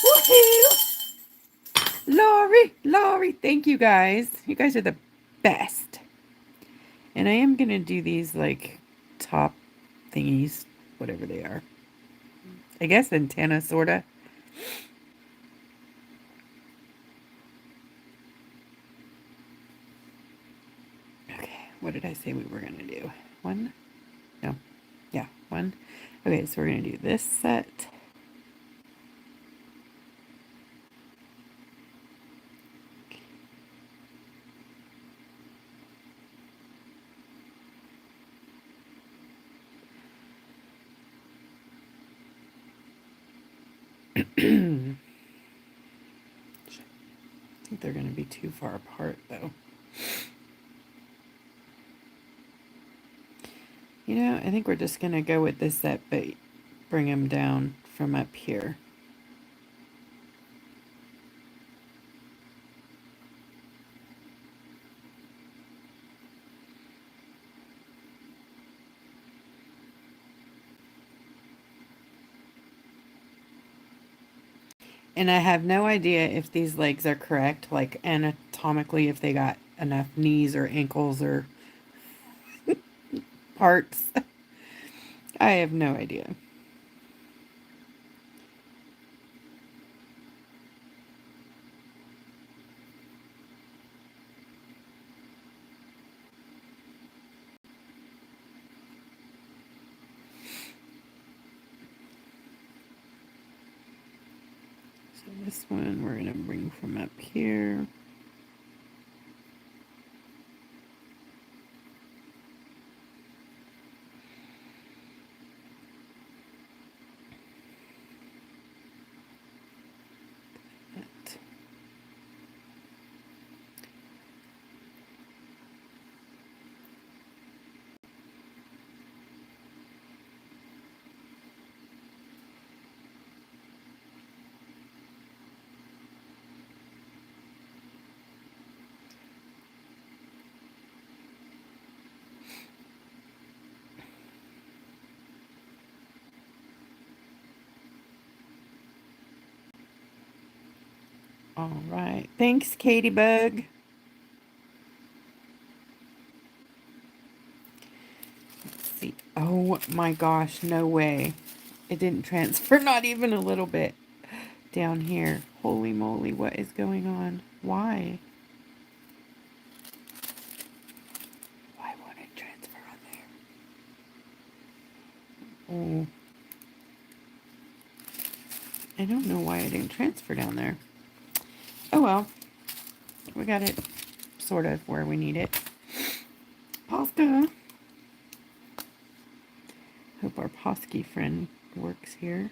Speaker 1: Woohoo! Lori, thank you guys. You guys are the best. And I am going to do these like top thingies, whatever they are. I guess antenna, sorta. Okay, what did I say we were going to do? One? No. Yeah, one. Okay, so we're going to do this set. I think they're going to be too far apart, though. You know, I think we're just going to go with this set, but bring them down from up here. And I have no idea if these legs are correct, like anatomically, if they got enough knees or ankles or parts. I have no idea. So this one we're going to bring from up here. All right. Thanks, Katie Bug. Let's see. Oh my gosh, no way. It didn't transfer, not even a little bit down here. Holy moly, what is going on? Why? Why won't it transfer on there? Oh, I don't know why it didn't transfer down there. Oh well, we got it sort of where we need it. Pasta. Hope our Posky friend works here.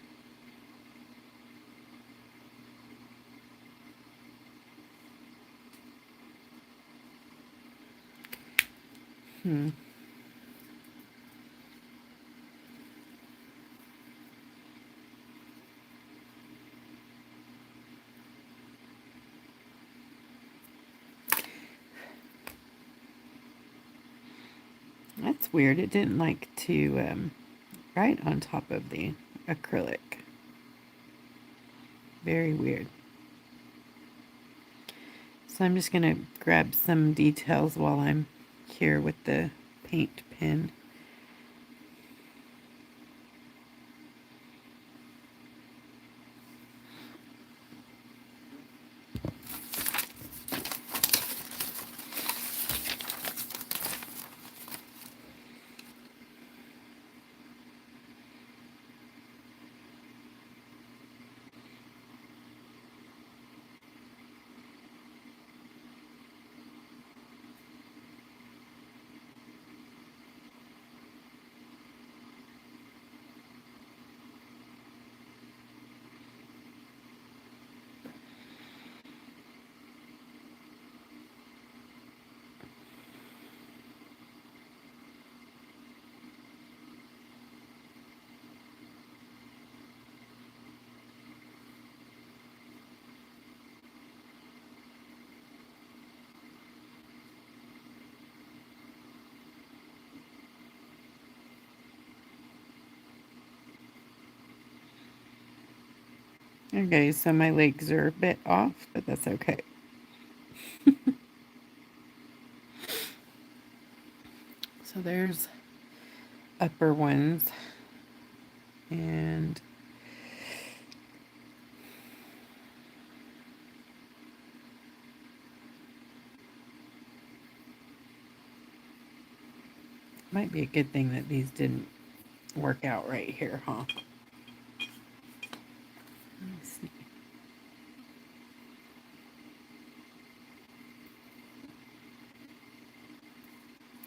Speaker 1: That's weird. It didn't like to write on top of the acrylic. Very weird. So I'm just going to grab some details while I'm here with the paint pen. Okay, so my legs are a bit off, but that's okay. So there's upper ones, and might be a good thing that these didn't work out right here, huh? Let me see.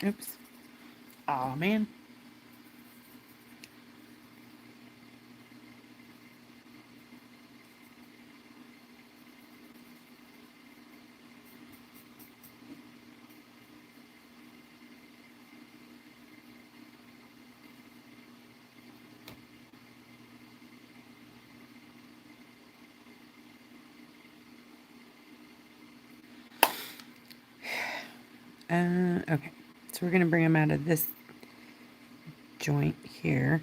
Speaker 1: Oops. Oh man. Okay, so we're going to bring them out of this joint here.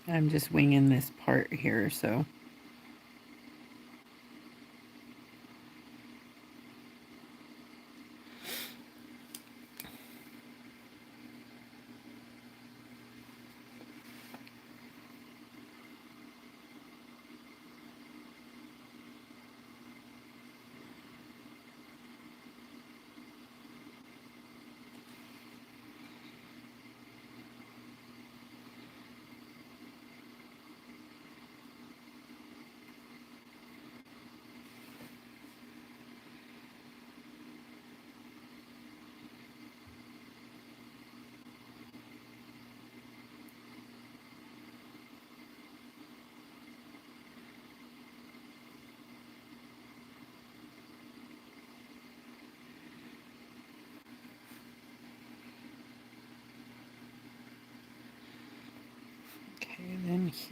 Speaker 1: I'm just winging this part here, so.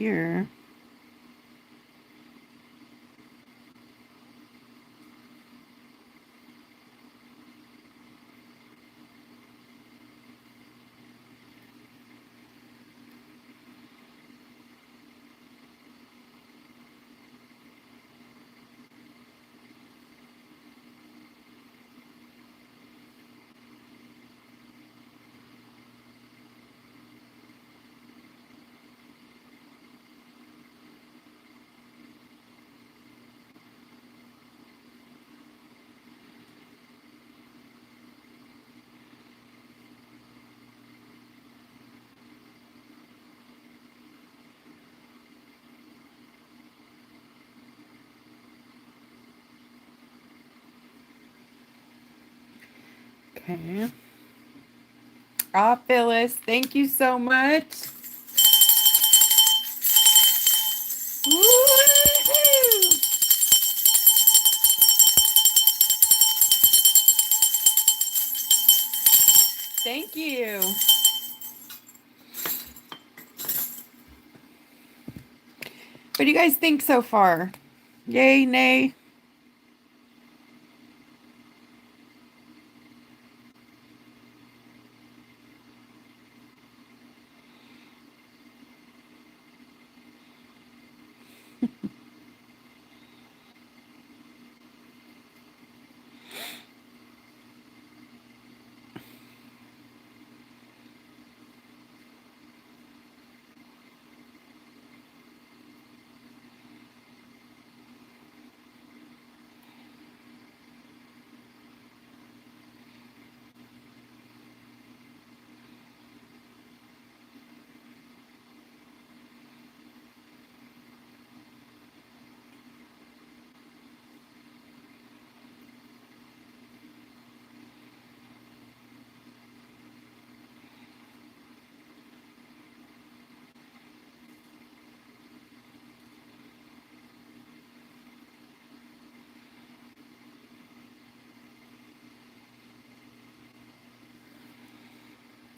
Speaker 1: here. Okay. Ah, Phyllis, thank you so much. Woo-hoo! Thank you. What do you guys think so far? Yay, nay?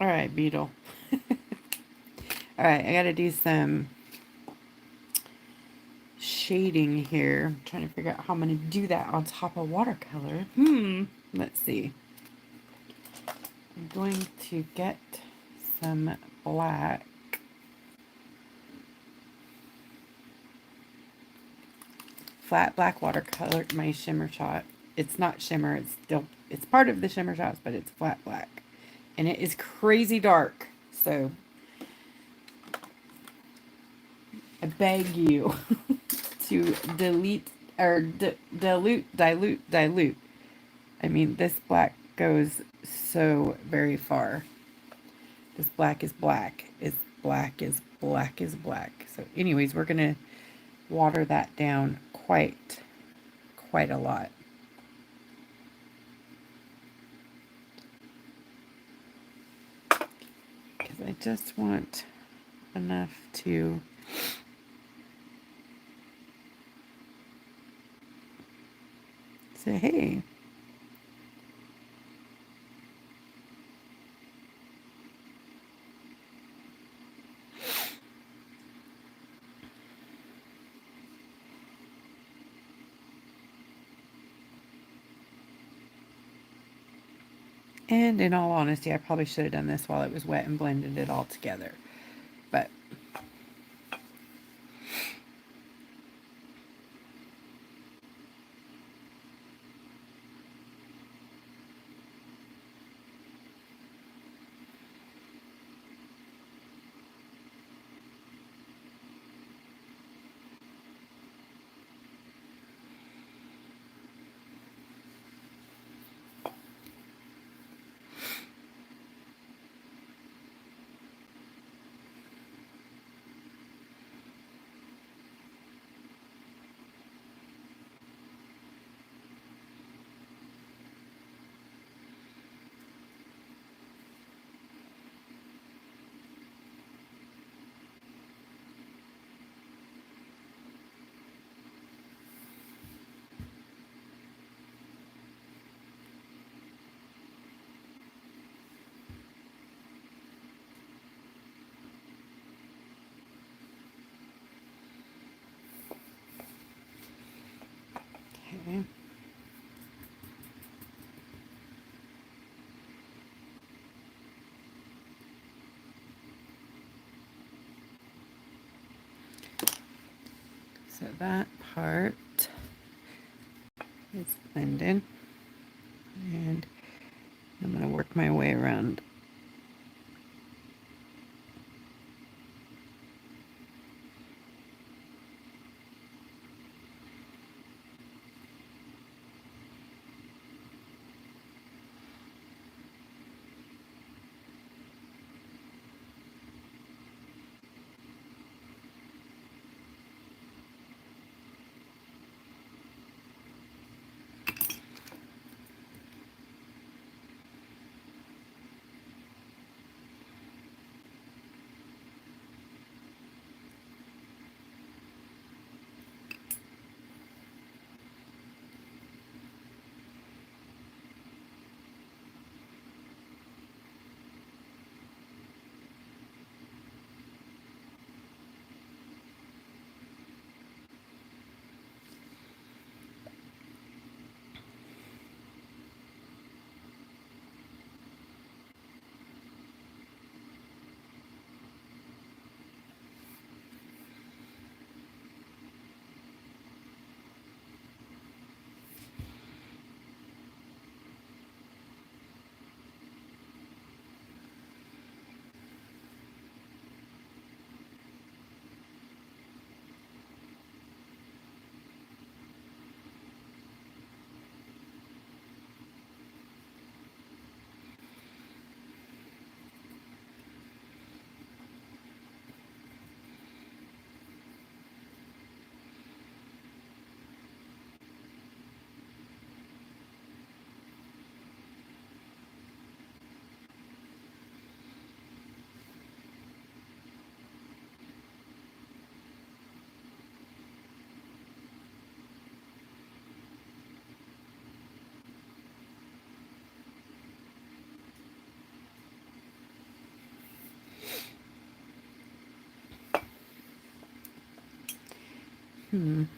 Speaker 1: All right, Beetle. All right, I got to do some shading here. I'm trying to figure out how I'm going to do that on top of watercolor. Let's see. I'm going to get some black. Flat black watercolor, my shimmer shot. It's not shimmer, it's part of the shimmer shots, but it's flat black. And it is crazy dark. So I beg you to dilute. I mean, this black goes so very far. This black is black. Is black is black is black. So anyways, we're going to water that down quite a lot. Because I just want enough to say, hey, and in all honesty, I probably should have done this while it was wet and blended it all together. But Okay. So that part is blended, and I'm going to work my way around. Okay.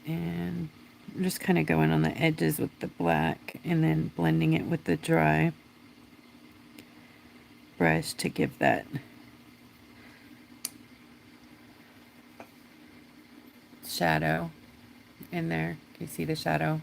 Speaker 1: And I'm just kind of going on the edges with the black and then blending it with the dry brush to give that shadow in there. Can you see the shadow?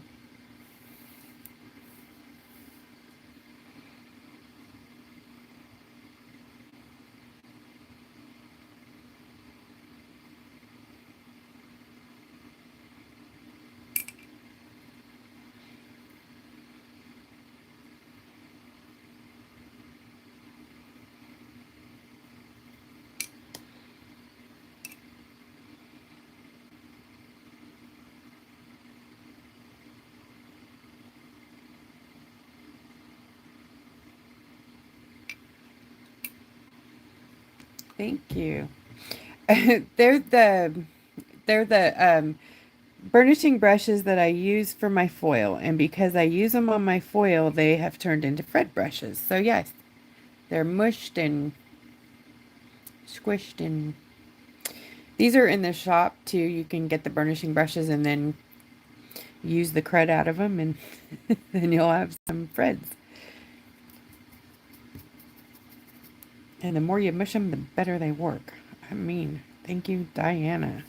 Speaker 1: Thank you. they're the they're the burnishing brushes that I use for my foil, and because I use them on my foil, they have turned into Fred brushes. So yes, they're mushed and squished, and these are in the shop too. You can get the burnishing brushes and then use the crud out of them, and then you'll have some Freds. And the more you mush them, the better they work. I mean, thank you, Diana.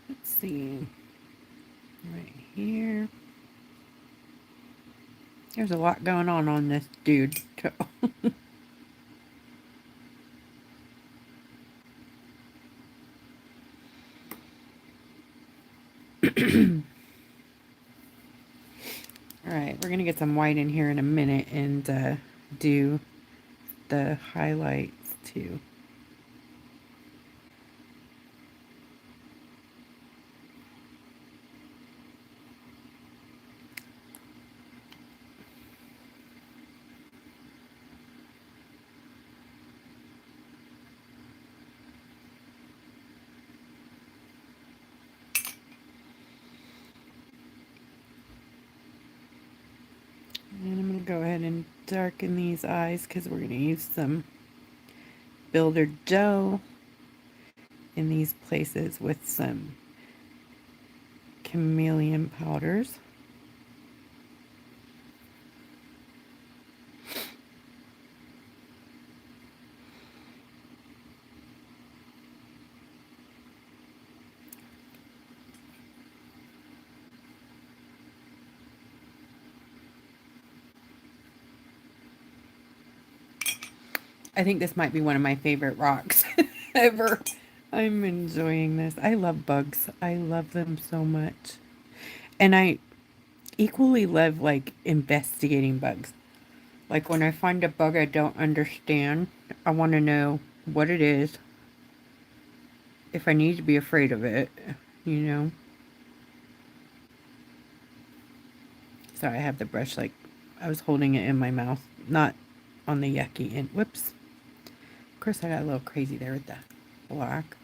Speaker 1: Let's see. Right here. There's a lot going on this dude. Alright, we're going to get some white in here in a minute and do the highlights too. And I'm going to go ahead and darken these eyes because we're going to use some builder dough in these places with some chameleon powders. I think this might be one of my favorite rocks ever. I'm enjoying this. I love bugs. I love them so much. And I equally love like investigating bugs. Like when I find a bug I don't understand, I want to know what it is, if I need to be afraid of it, you know. Sorry, I have the brush like I was holding it in my mouth, not on the yucky end. Whoops. Of course I got a little crazy there with the black.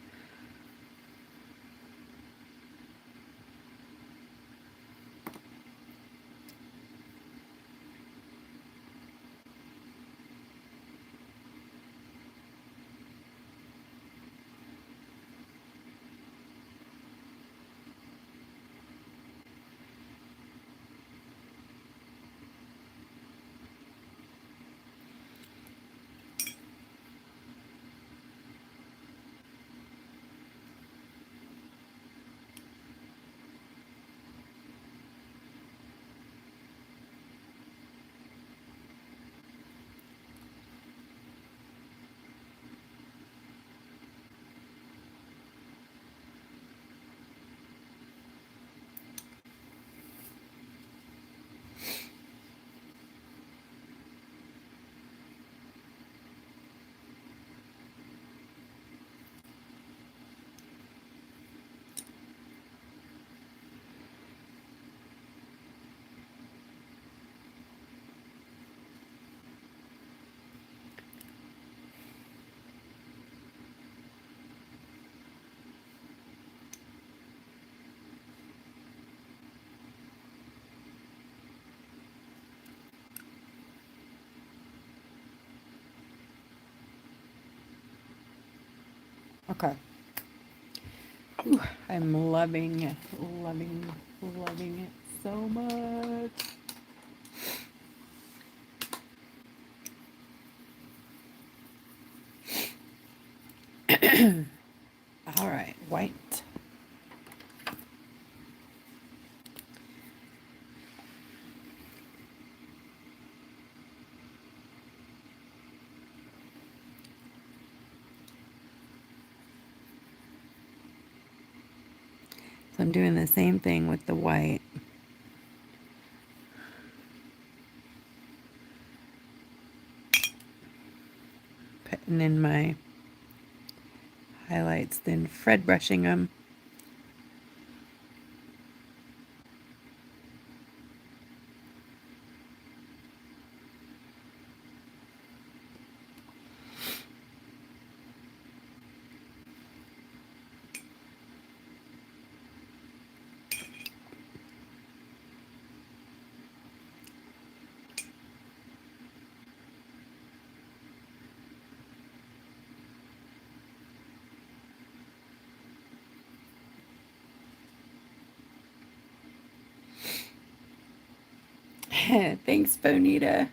Speaker 1: Okay. Ooh, I'm loving, loving, loving it so much. All right, white. So I'm doing the same thing with the white. putting in my highlights, then Fred brushing them. Thanks, Bonita.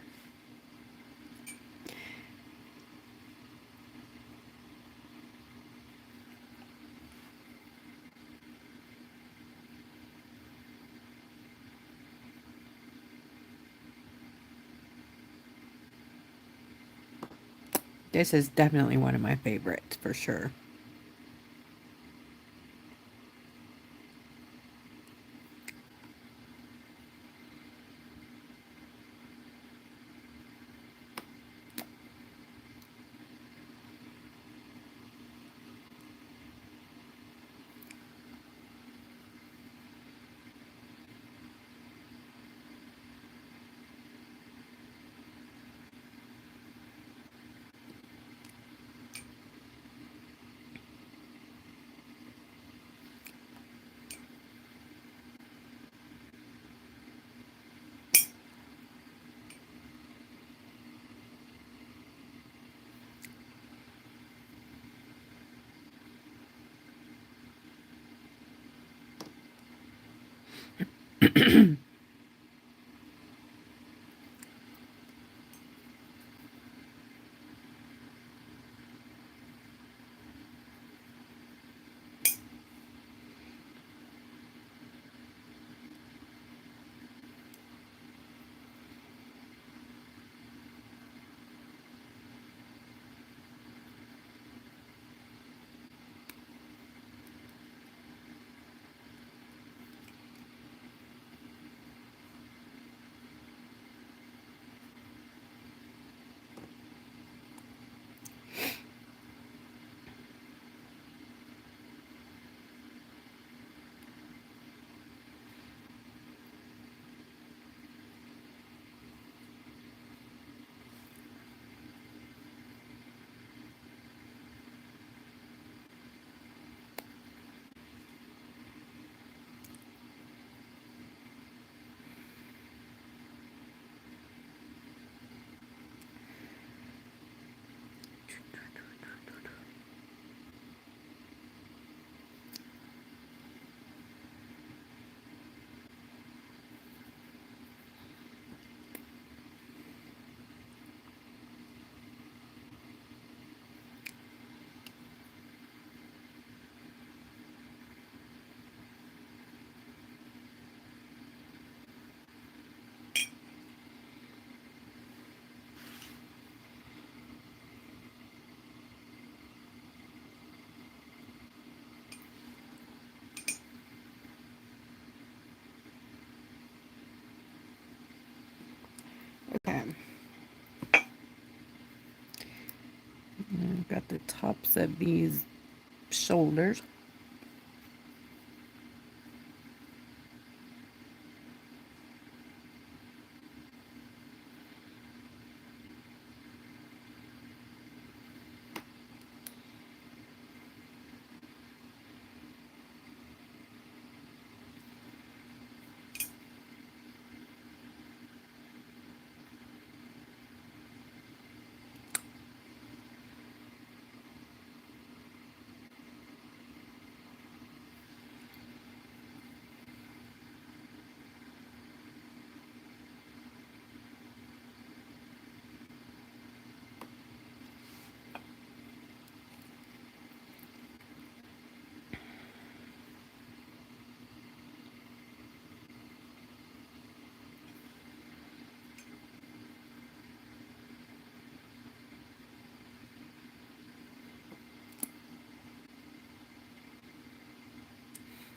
Speaker 1: This is definitely one of my favorites for sure. Okay. I've got the tops of these shoulders.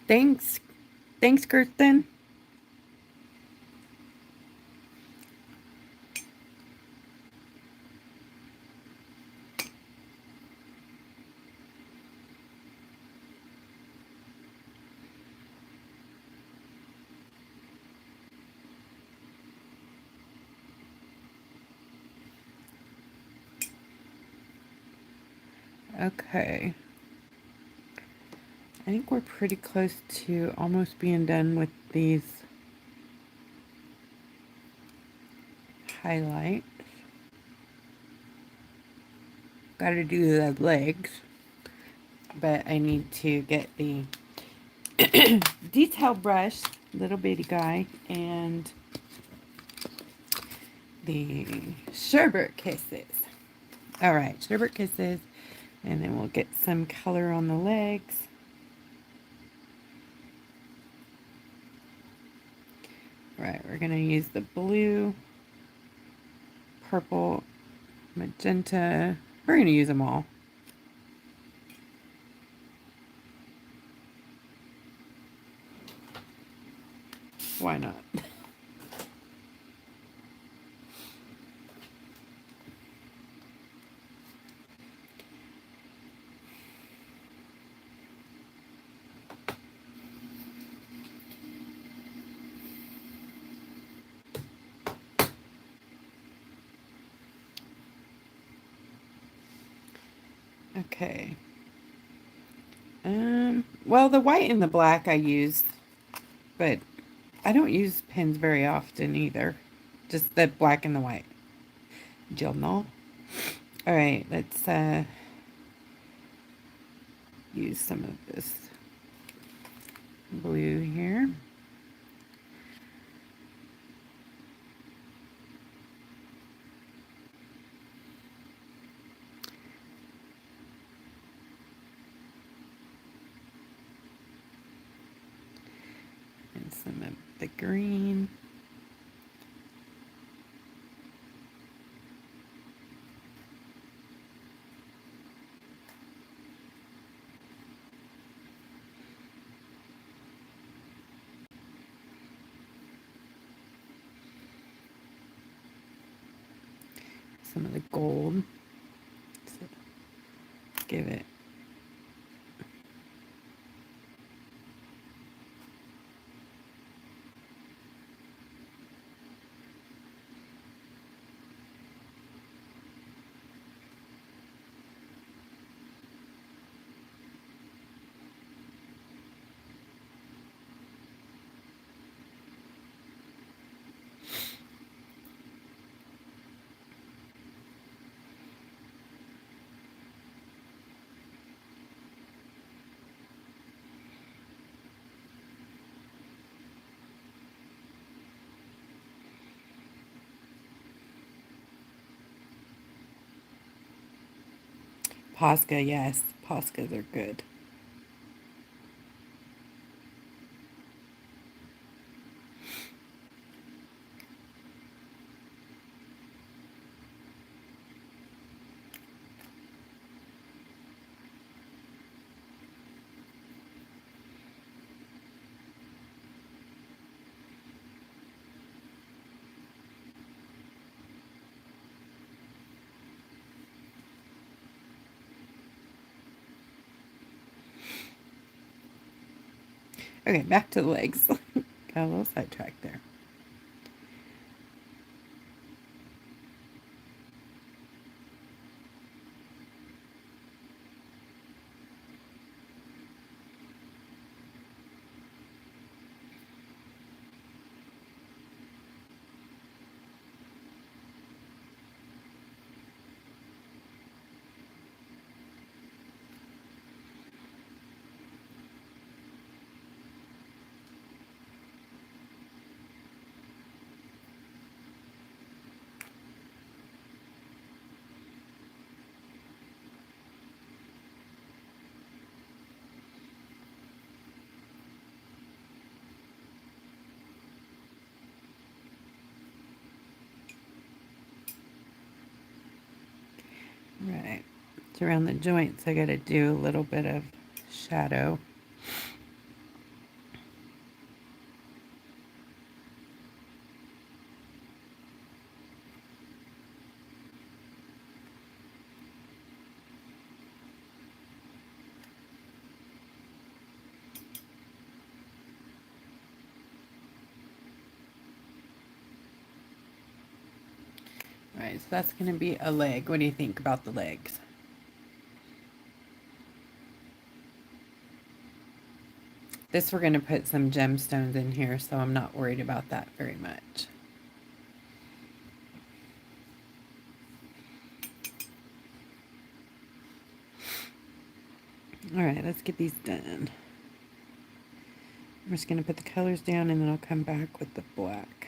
Speaker 1: Thanks. Thanks, Kirsten. Okay. I think we're pretty close to almost being done with these highlights. Got to do the legs, but I need to get the detail brush, little bitty guy, and the sherbet kisses. All right, sherbet kisses, and then we'll get some color on the legs. All right, we're gonna use the blue, purple, magenta. We're gonna use them all. Why not? Okay. Well, the white and the black I used, but I don't use pens very often either. Just the black and the white. Journal. All right, let's use some of this blue here. And some of the green. Some of the gold. So give it Posca, yes. Poscas are good. Okay, back to the legs. Got a little sidetracked there. Right. So around the joints, I got to do a little bit of shadow. All right, so that's going to be a leg. What do you think about the legs? This we're going to put some gemstones in here, so I'm not worried about that very much. All right, let's get these done. I'm just going to put the colors down and then I'll come back with the black.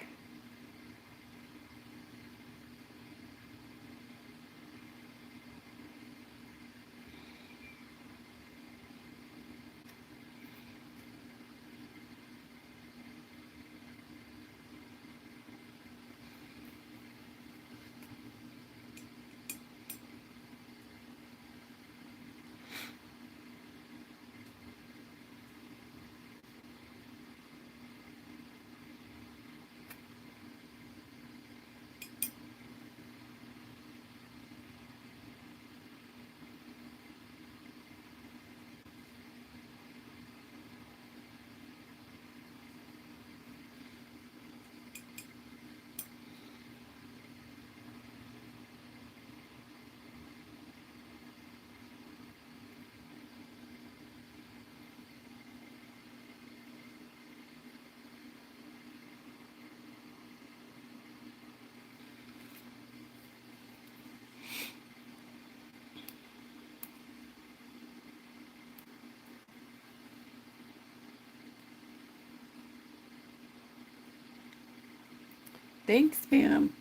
Speaker 1: Thanks, Pam.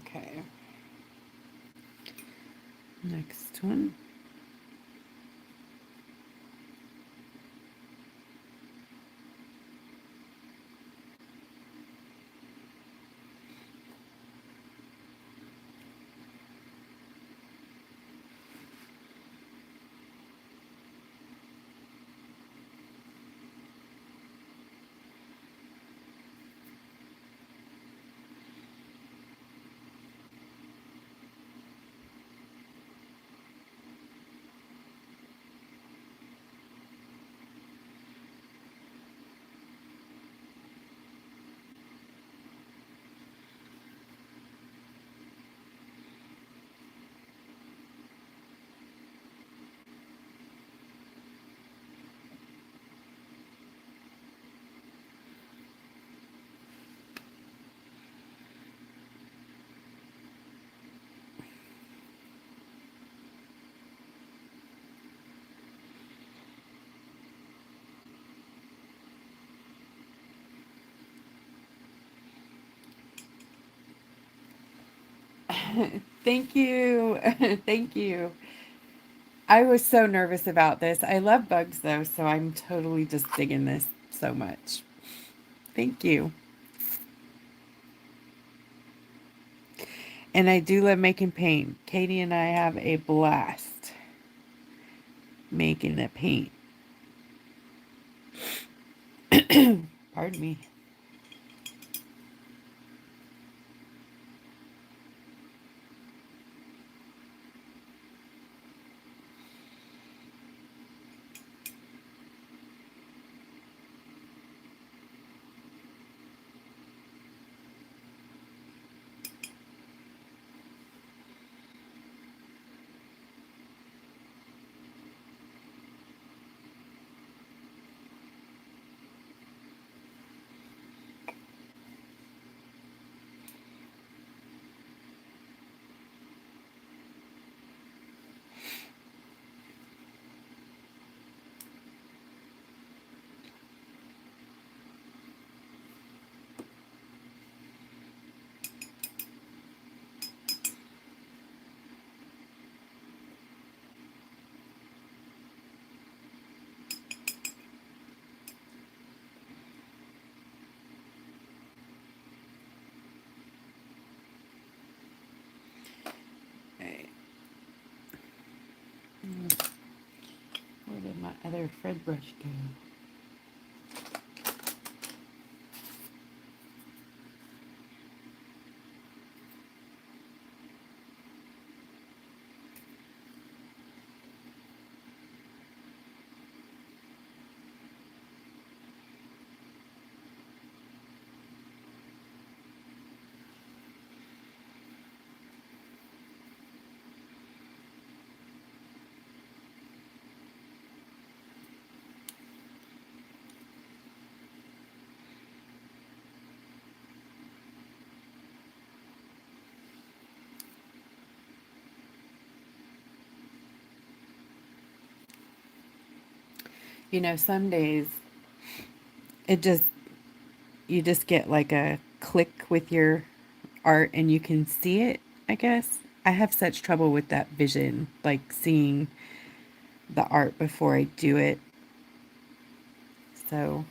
Speaker 1: Okay. Next one. Thank you. Thank you. I was so nervous about this. I love bugs though, so I'm totally just digging this so much. Thank you. And I do love making paint. Katie and I have a blast making the paint. Pardon me. Okay. Where did my other Fred brush go? You know, some days it just, you just get like a click with your art and you can see it, I guess. I have such trouble with that vision, like seeing the art before I do it. So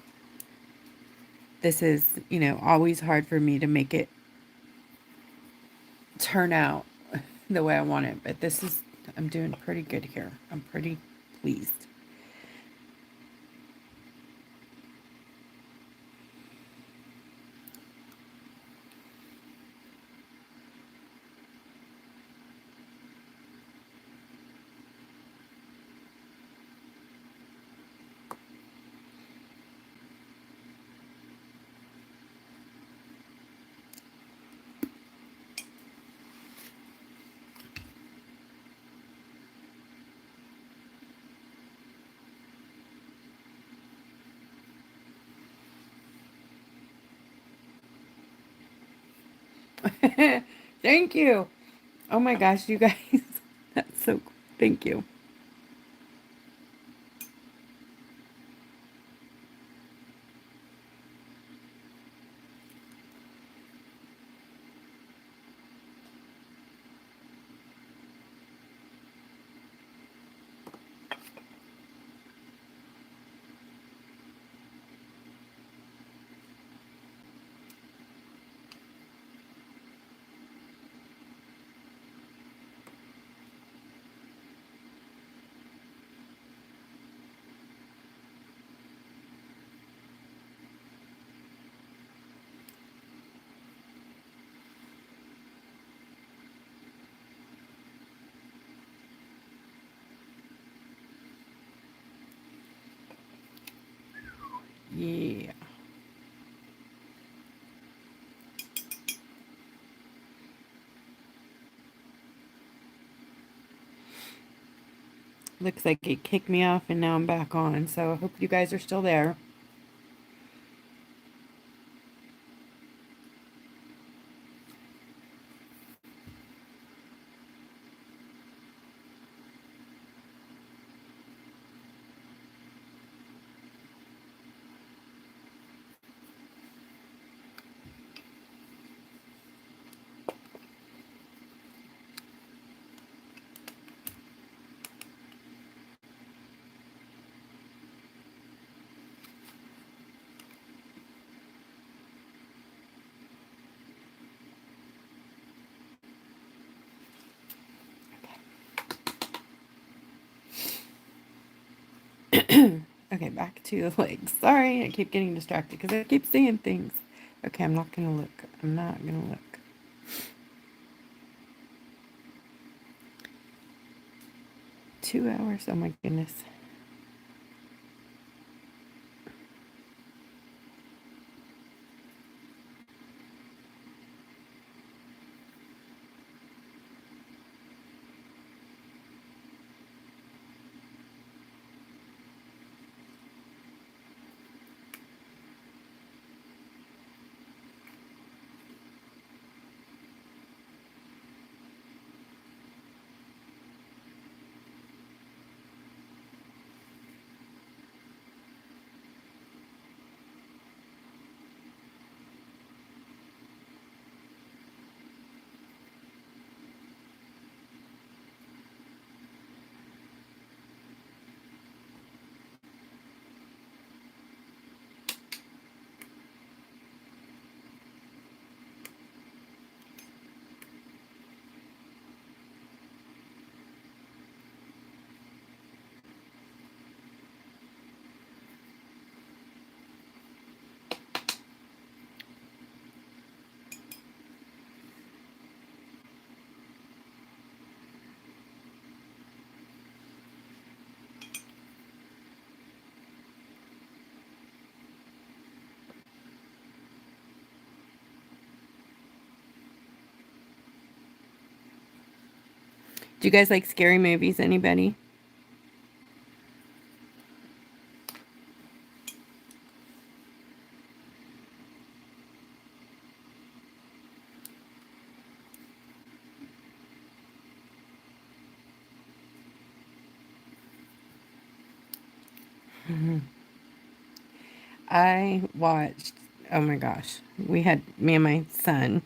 Speaker 1: this is, you know, always hard for me to make it turn out the way I want it. But this is, I'm doing pretty good here. I'm pretty pleased. Thank you. Oh my gosh, you guys. That's so cool. Thank you. Yeah. Looks like it kicked me off and now I'm back on. So I hope you guys are still there. Okay, back to the legs. Sorry, I keep getting distracted because I keep seeing things. Okay, I'm not gonna look. I'm not gonna look. 2 hours. Oh my goodness. Do you guys like scary movies? Anybody? I watched, oh my gosh, we had me and my son.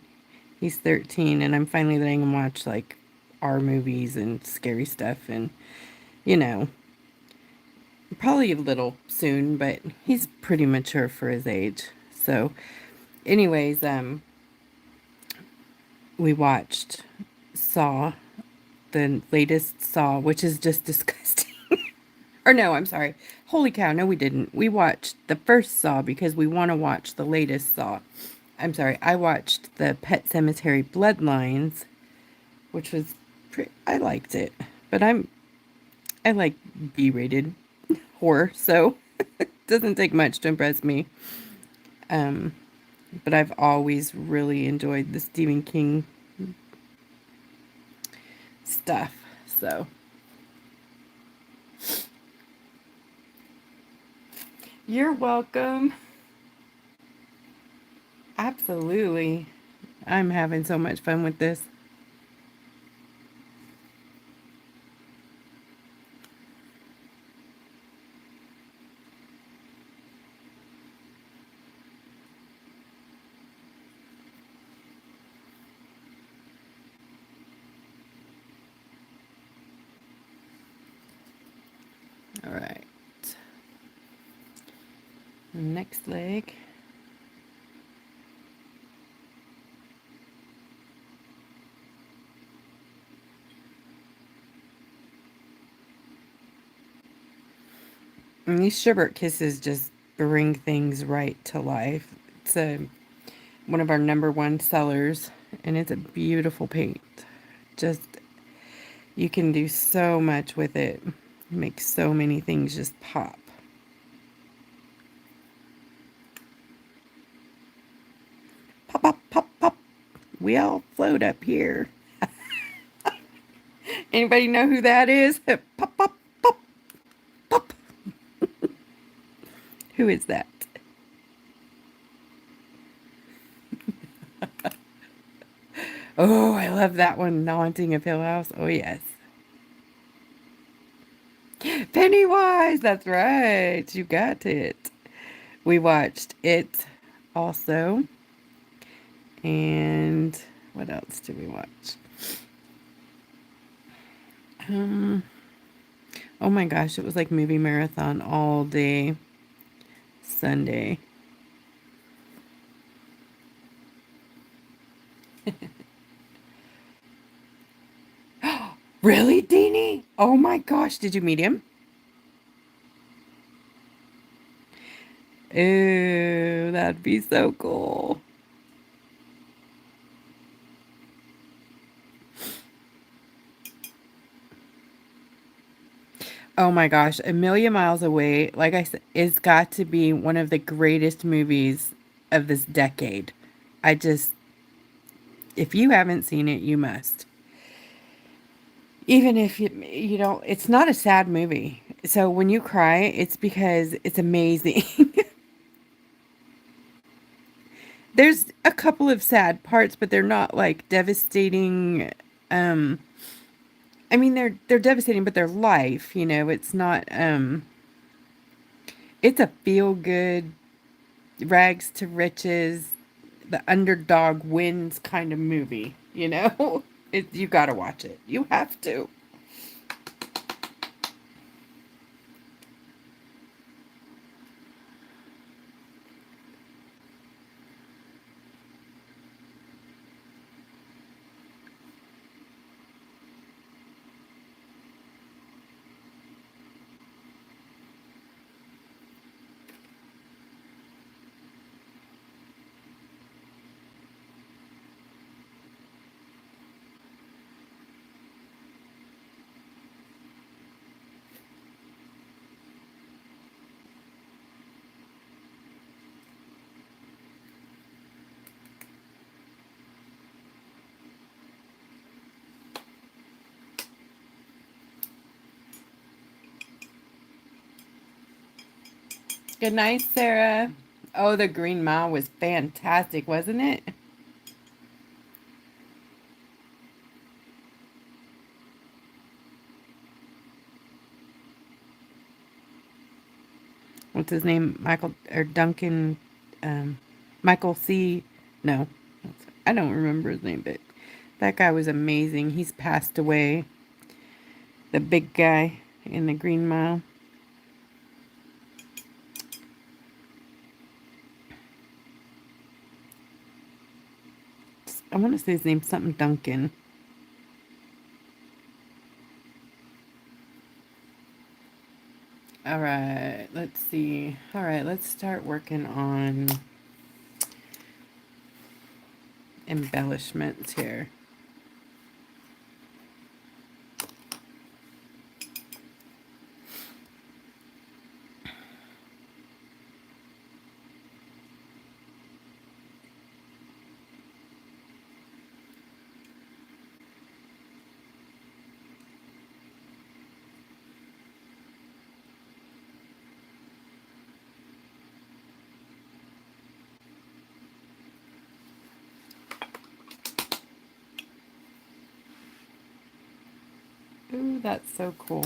Speaker 1: He's 13, and I'm finally letting him watch like our movies and scary stuff, and you know, probably a little soon, but he's pretty mature for his age. So, anyways, we watched Saw, the latest Saw, which is just disgusting. Or no, I'm sorry. Holy cow, no we didn't. We watched the first Saw because we want to watch the latest Saw. I'm sorry, I watched the Pet Cemetery Bloodlines, which was I liked it. But I like B-rated horror, so it doesn't take much to impress me. Um, but I've always really enjoyed the Stephen King stuff. So, you're welcome. Absolutely. I'm having so much fun with this. All right. Next leg. And these sherbet kisses just bring things right to life. It's one of our #1 sellers, and it's a beautiful paint. Just, you can do so much with it. Make so many things just pop. Pop, pop, pop, pop. We all float up here. Anybody know who that is? Pop, pop, pop, pop. Who is that? Oh, I love that one. The Haunting of Hill House. Oh, yes. Pennywise. That's right. You got it. We watched it also. And what else did we watch? Um, oh my gosh, it was like movie marathon all day Sunday. Really, Deanie? Oh my gosh, did you meet him? Ooh, that'd be so cool. Oh my gosh, A Million Miles Away, like I said, it's got to be one of the greatest movies of this decade. I just, if you haven't seen it, you must. Even if you don't, it's not a sad movie. So when you cry, it's because it's amazing. There's a couple of sad parts, but they're not like devastating. Um, I mean, they're devastating, but they're life. It's not. It's a feel good, rags to riches, the underdog wins kind of movie. You got to watch it. You have to. Good night, Sarah. Oh, the Green Mile was fantastic, wasn't it? what's his name? Michael or Duncan, Michael C. No, I don't remember his name, but that guy was amazing. He's passed away. The big guy in the Green Mile. I want to say his name's something Duncan. All right, let's see. All right, let's start working on embellishments here. Ooh, that's so cool.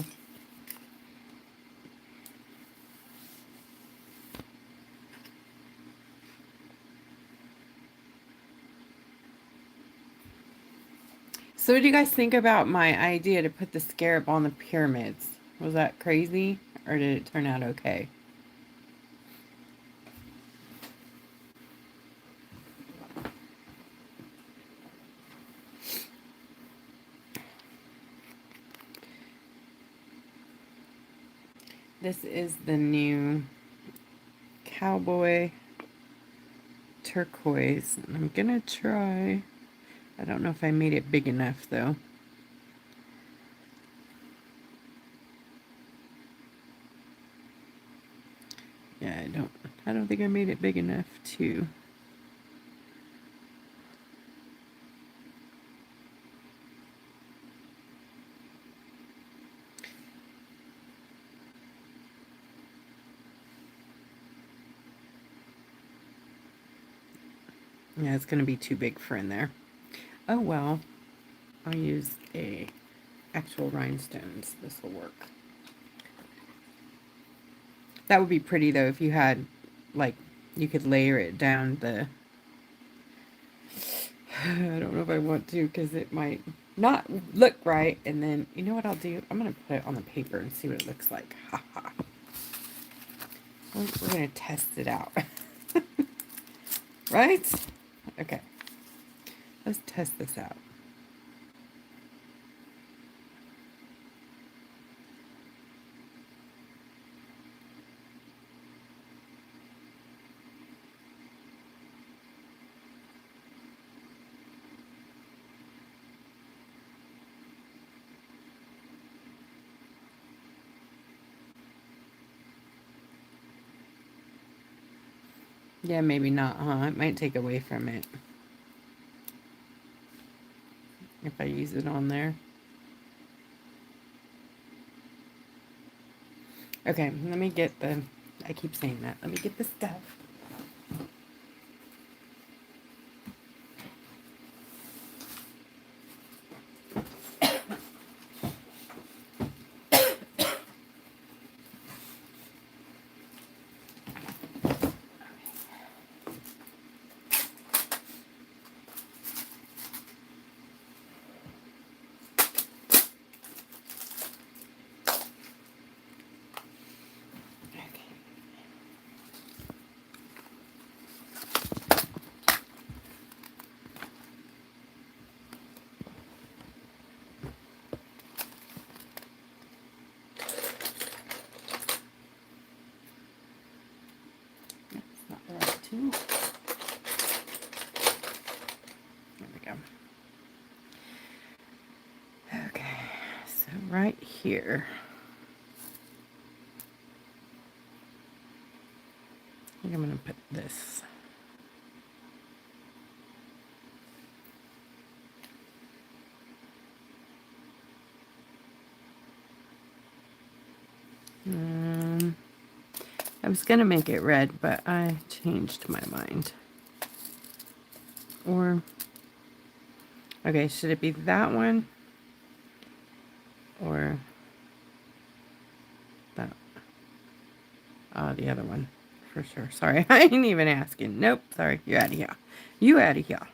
Speaker 1: So what do you guys think about my idea to put the scarab on the pyramids? Was that crazy or did it turn out okay? This is the new cowboy turquoise. I'm gonna try. I don't know if I made it big enough though. Yeah, I don't think I made it big enough too. Yeah, it's gonna be too big for in there. Oh well, I'll use a actual rhinestones. This will work. That would be pretty though if you had, like, you could layer it down the. I don't know if I want to because it might not look right. And then, you know what I'll do? I'm gonna put it on the paper and see what it looks like. Ha ha. We're gonna test it out. Right? Okay. Let's test this out. Yeah, maybe not, huh? It might take away from it if I use it on there. Okay, let me get the, I keep saying that. Let me get the stuff. There we go. Okay, so right here. I think I'm going to put this. I was going to make it red, but I changed my mind. Or, okay, should it be that one? Or that? The other one, for sure. Sorry, I ain't even asking. Nope, sorry, you're out of here. You out of here.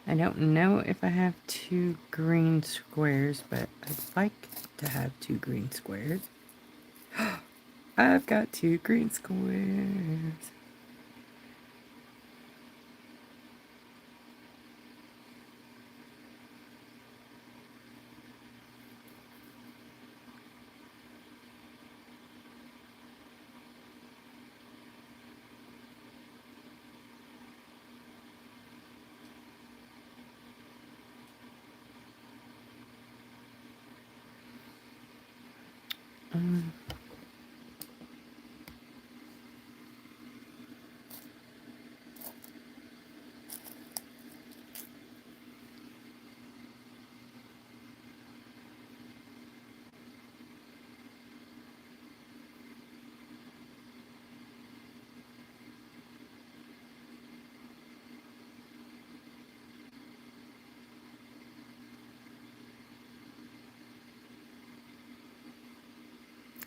Speaker 1: I don't know if I have 2 green squares, but I'd like to have 2 green squares. I've got 2 green squares.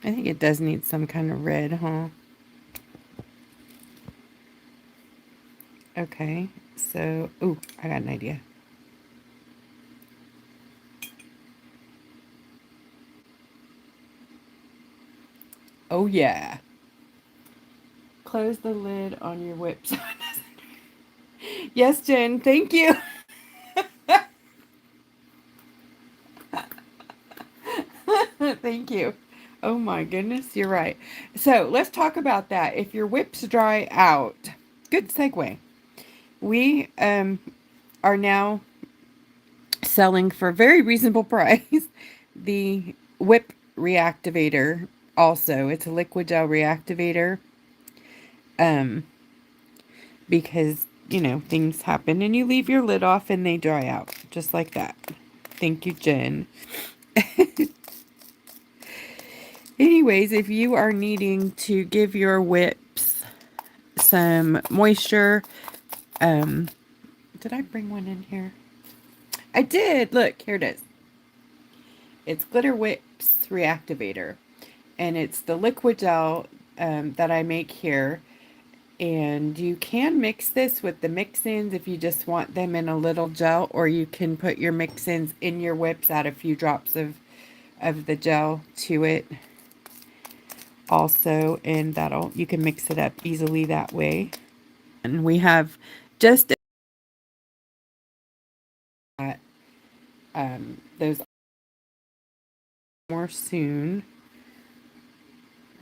Speaker 1: I think it does need some kind of red, huh? Okay, so, ooh, I got an idea. Oh yeah. Close the lid on your whip so it doesn't. Yes, Jen, thank you. Thank you. Oh my goodness, you're right. So let's talk about that. If your whips dry out, good segue. We are now selling for a very reasonable price the whip reactivator. Also, it's a liquid gel reactivator. Because you know things happen and you leave your lid off and they dry out just like that. Thank you, Jen. Anyways, if you are needing to give your whips some moisture, did I bring one in here? I did. Look, here it is. It's Glitter Whips Reactivator, and it's the liquid gel that I make here. And you can mix this with the mix-ins if you just want them in a little gel, or you can put your mix-ins in your whips, add a few drops of the gel to it also, and you can mix it up easily that way. And we have just those more soon.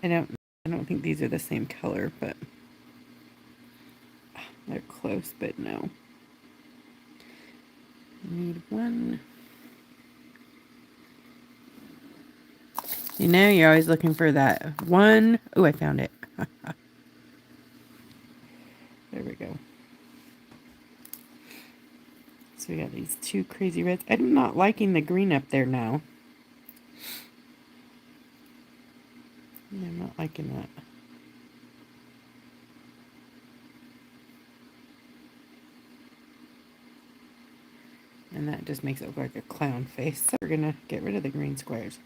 Speaker 1: I don't think these are the same color, but they're close, but no. I need one. You know, you're always looking for that one. Oh, I found it. There we go. So we got these 2 crazy reds. I'm not liking the green up there now. Yeah, I'm not liking that. And that just makes it look like a clown face. So we're gonna get rid of the green squares.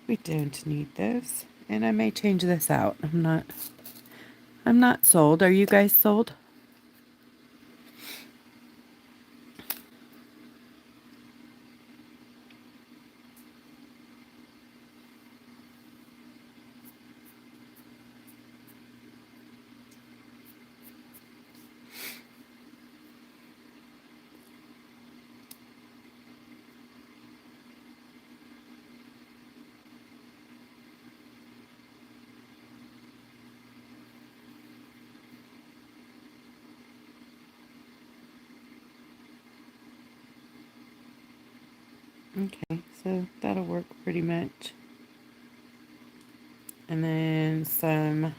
Speaker 1: We don't need those. And I may change this out. I'm not sold. Are you guys sold? Okay, so that'll work pretty much. And then some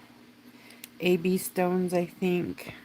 Speaker 1: AB stones, I think.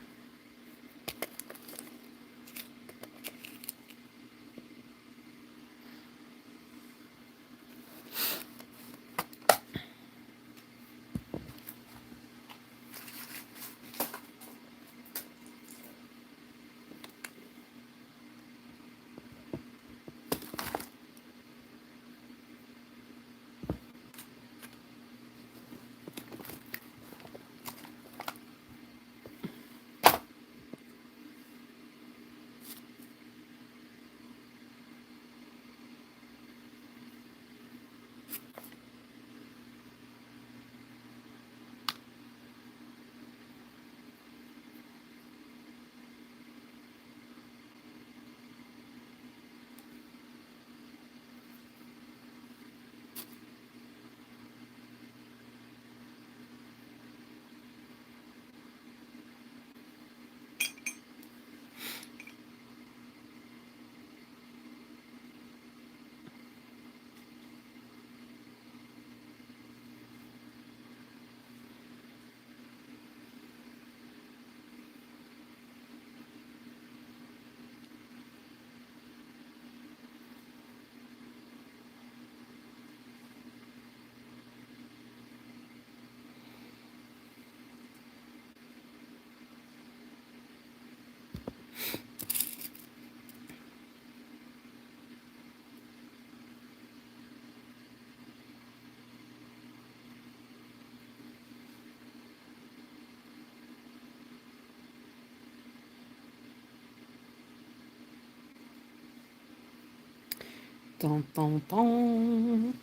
Speaker 1: Dun, dun, dun.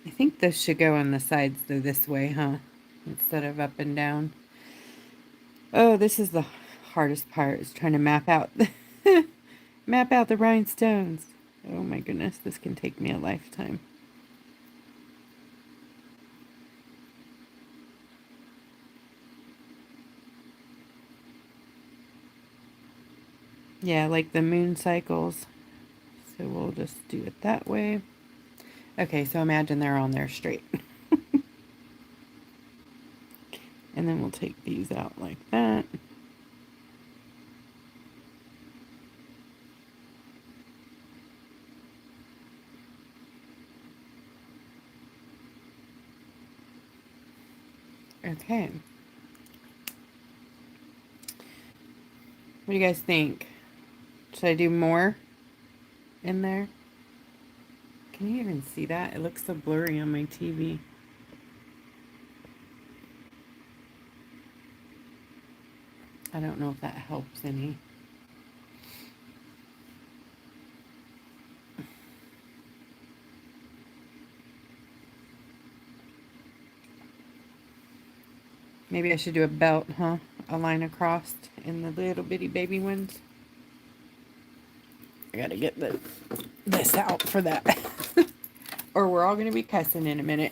Speaker 1: I think this should go on the sides though this way, huh? Instead of up and down. Oh, this is the hardest part, is trying to map out map out the rhinestones. Oh my goodness, this can take me a lifetime. Yeah, like the moon cycles. So we'll just do it that way. Okay, so imagine they're on there straight. And then we'll take these out like that. Okay. What do you guys think? Should I do more in there? Can you even see that? It looks so blurry on my TV. I don't know if that helps any. Maybe I should do a belt, huh? A line across in the little bitty baby ones. I gotta get this out for that. Or we're all gonna be cussing in a minute.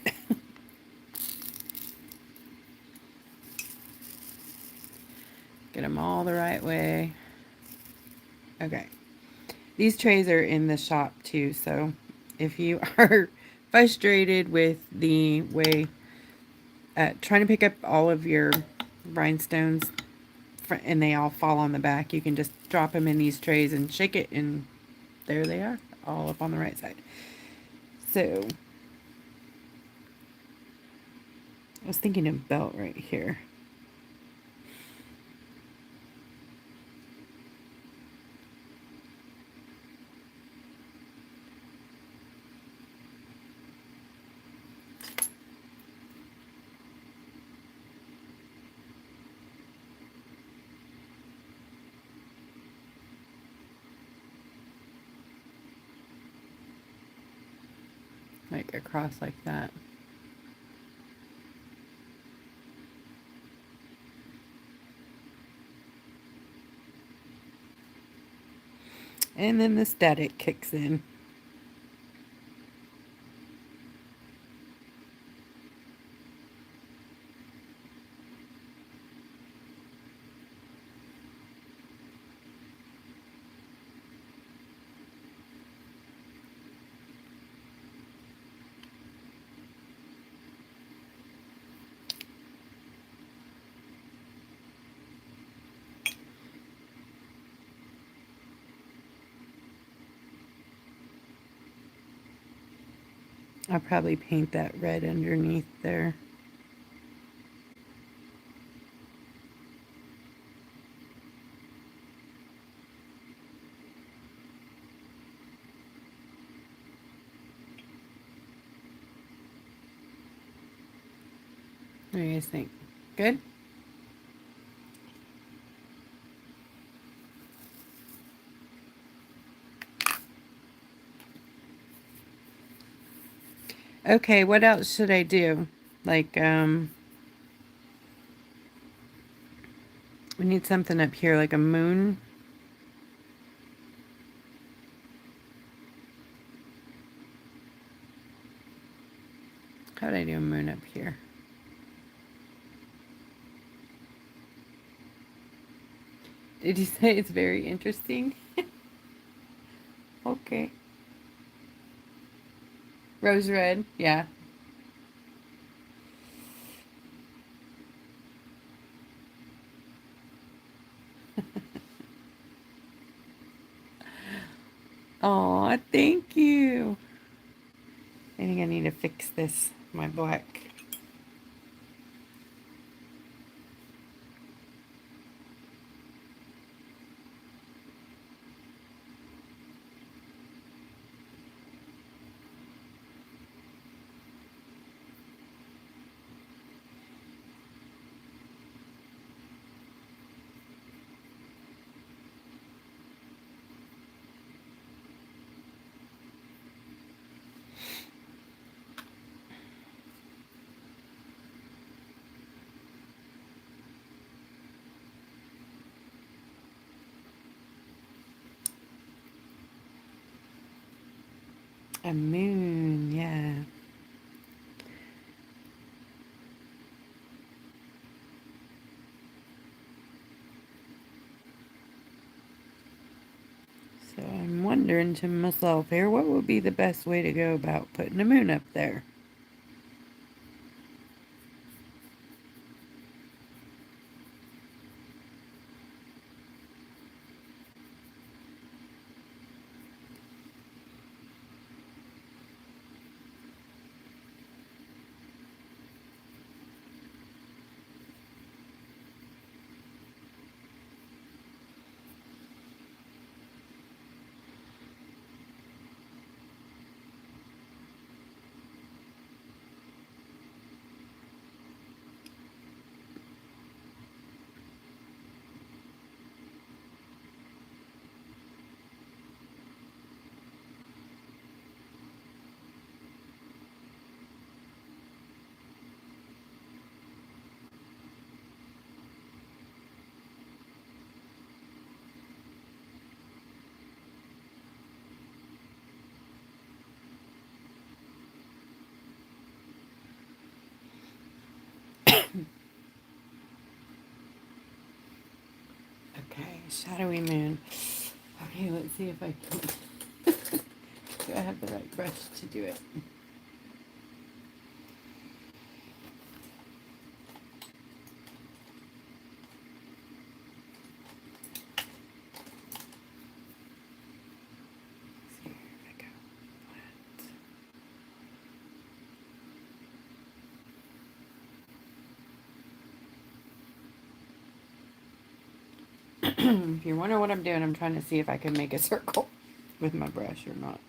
Speaker 1: Get them all the right way. Okay. These trays are in the shop too, so if you are frustrated with the way trying to pick up all of your rhinestones and they all fall on the back, you can just drop them in these trays and shake it, and there they are, all up on the right side. So I was thinking of belt right here. Like across like that. And then the static kicks in. I'll probably paint that red underneath there. What do you guys think? Good? Okay, what else should I do? Like, we need something up here, like a moon. How would I do a moon up here? Did you say it's very interesting? Okay. Rose red, yeah. Aw, thank you. I think I need to fix this, my black. A moon, yeah. So I'm wondering to myself here, what would be the best way to go about putting a moon up there? Okay, shadowy moon. Okay, let's see if I can. Do I have the right brush to do it? Here we go. If you wonder what I'm doing, I'm trying to see if I can make a circle with my brush or not.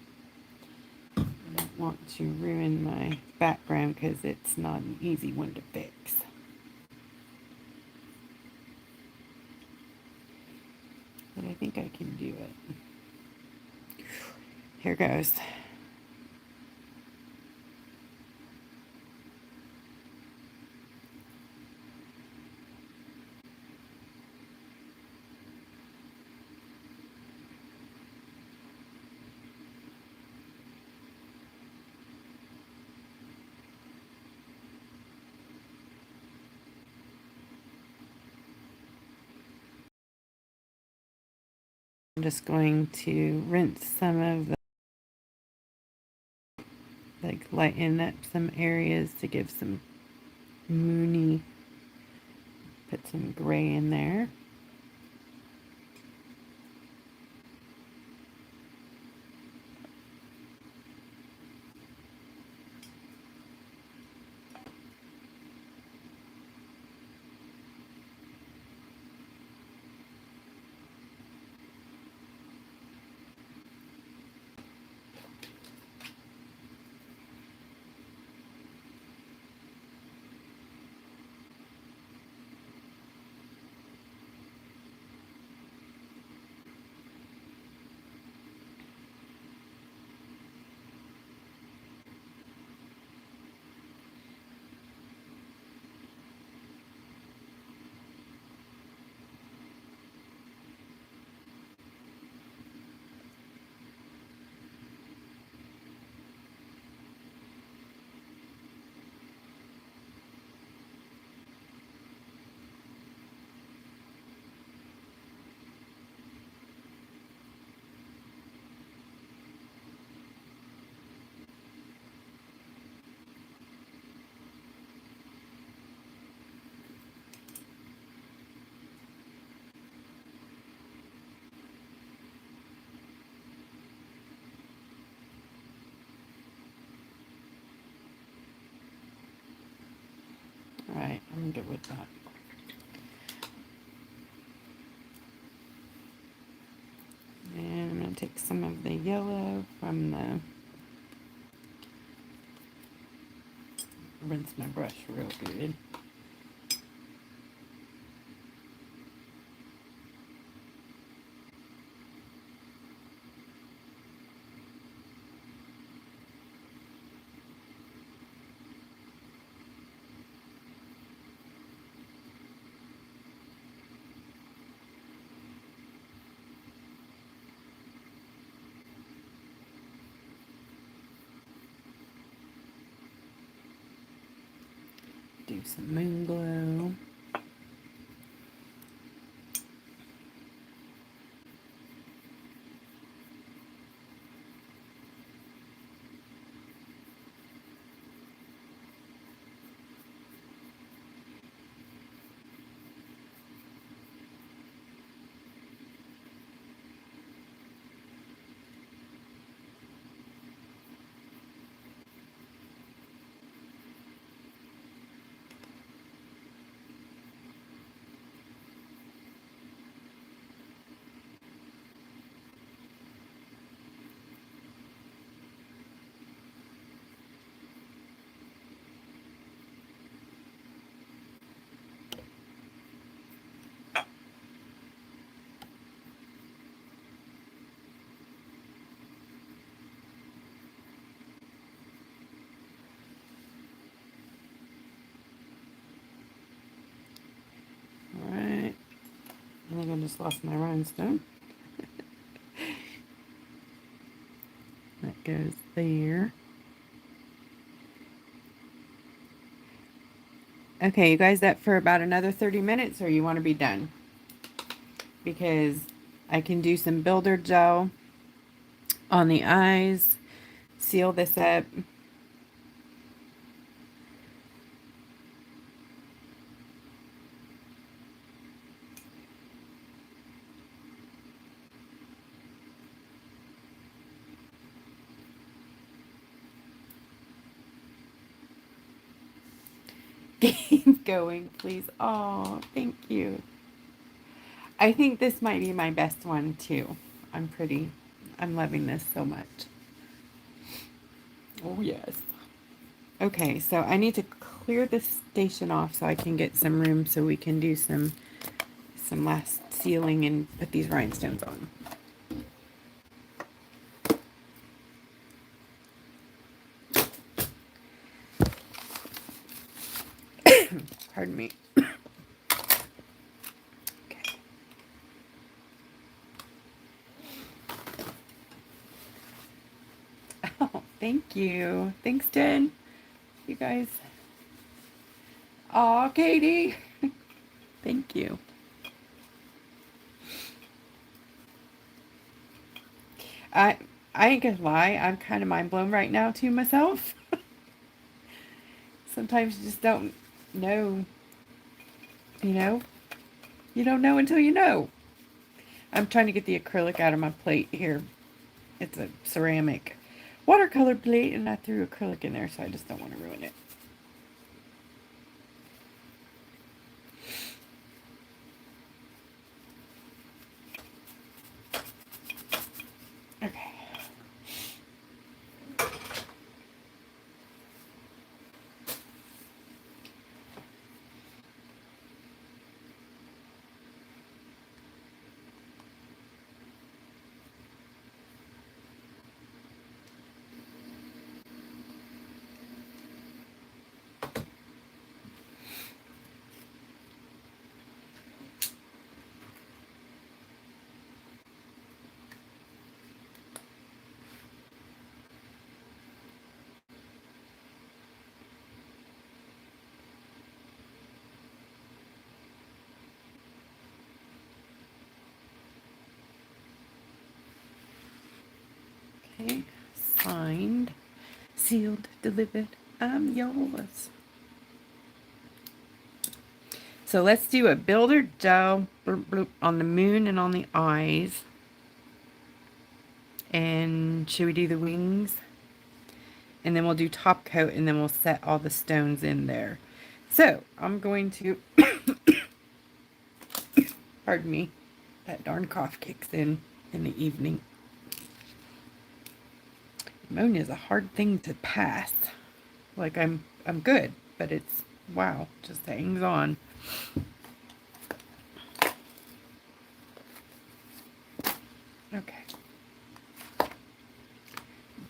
Speaker 1: I don't want to ruin my background because it's not an easy one to fix. But I think I can do it. Here goes. I'm just going to rinse some of the, like, lighten up some areas to give some moony, put some gray in there. All right, I'm good with that. And I'm going to take some of the yellow from the, rinse my brush real good. do some moon glow. Alright. I think I just lost my rhinestone. That goes there. Okay, you guys, that for about another 30 minutes, or you want to be done? Because I can do some builder gel on the eyes, seal this up. Keep going, please. Oh, thank you. I think this might be my best one too. I'm loving this so much. Oh yes. Okay, so I need to clear this station off so I can get some room so we can do some last sealing and put these rhinestones on. Pardon me. Okay. Oh, thank you. Thanks, Jen. You guys. Aw, Katie. Thank you. I ain't gonna lie, I'm kind of mind blown right now too myself. Sometimes you just don't know, you know? You don't know until you know. I'm trying to get the acrylic out of my plate here. It's a ceramic watercolor plate, and I threw acrylic in there, so I just don't want to ruin it. Okay. Okay, signed, sealed, delivered. I'm yours. So let's do a builder gel bloop, bloop, on the moon and on the eyes. And should we do the wings? And then we'll do top coat, and then we'll set all the stones in there. So I'm going to, pardon me, that darn cough kicks in the evening. Pneumonia is a hard thing to pass. Like I'm good, but it's, wow, just hangs on. Okay.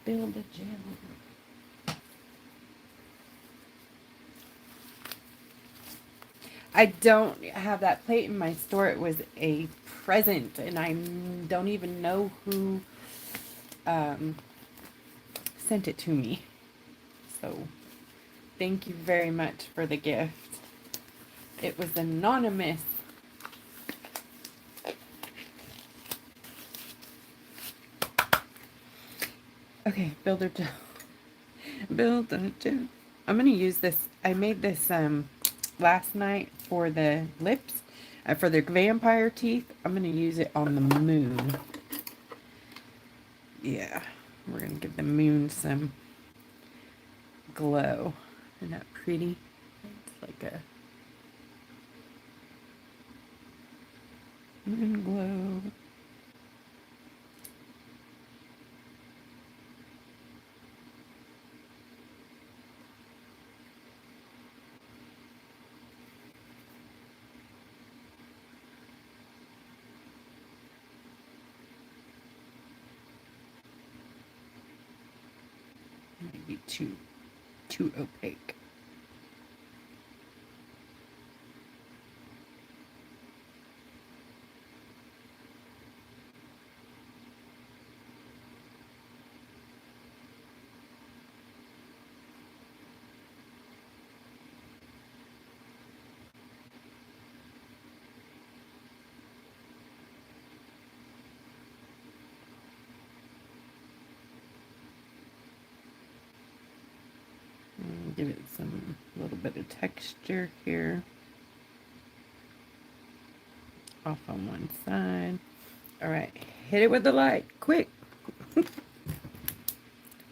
Speaker 1: Build a gel. I don't have that plate in my store. It was a present, and I don't even know who sent it to me. So Thank you very much for the gift. It was anonymous. Okay, builder gel. Builder gel. I'm gonna use this. I made this last night for the lips, for the vampire teeth. I'm gonna use it on the moon. Yeah, we're gonna give the moon some glow. Isn't that pretty? It's like a moon glow. Maybe too opaque. Give it some little bit of texture here. Off on one side. All right, hit it with the light, quick.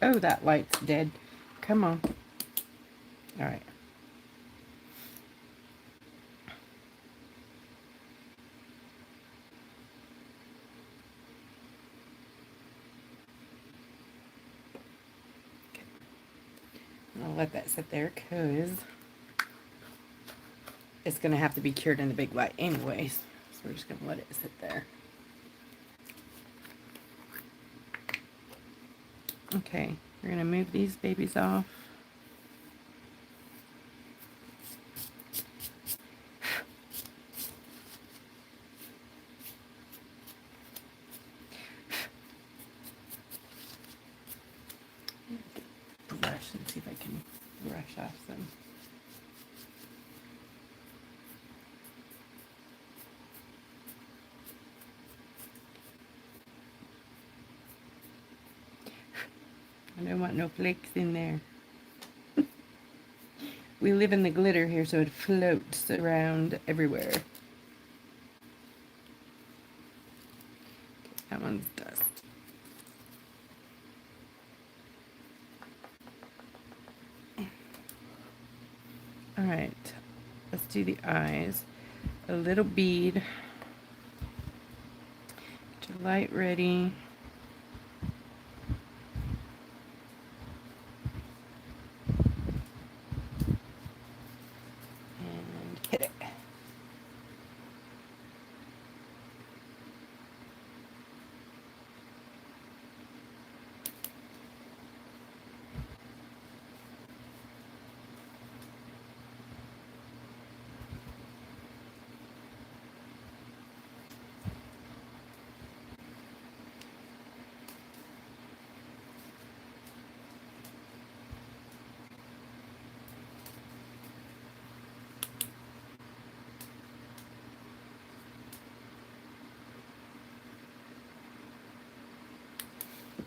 Speaker 1: Oh, that light's dead. Come on. All right. Okay. I'll let that sit there because it's going to have to be cured in the big light anyways. So we're just going to let it sit there. Okay, we're going to move these babies off. Brush and see if I can brush off some. I don't want no flakes in there. We live in the glitter here, so it floats around everywhere. That one's dust. All right, let's do the eyes. A little bead. Get your light ready. And hit it.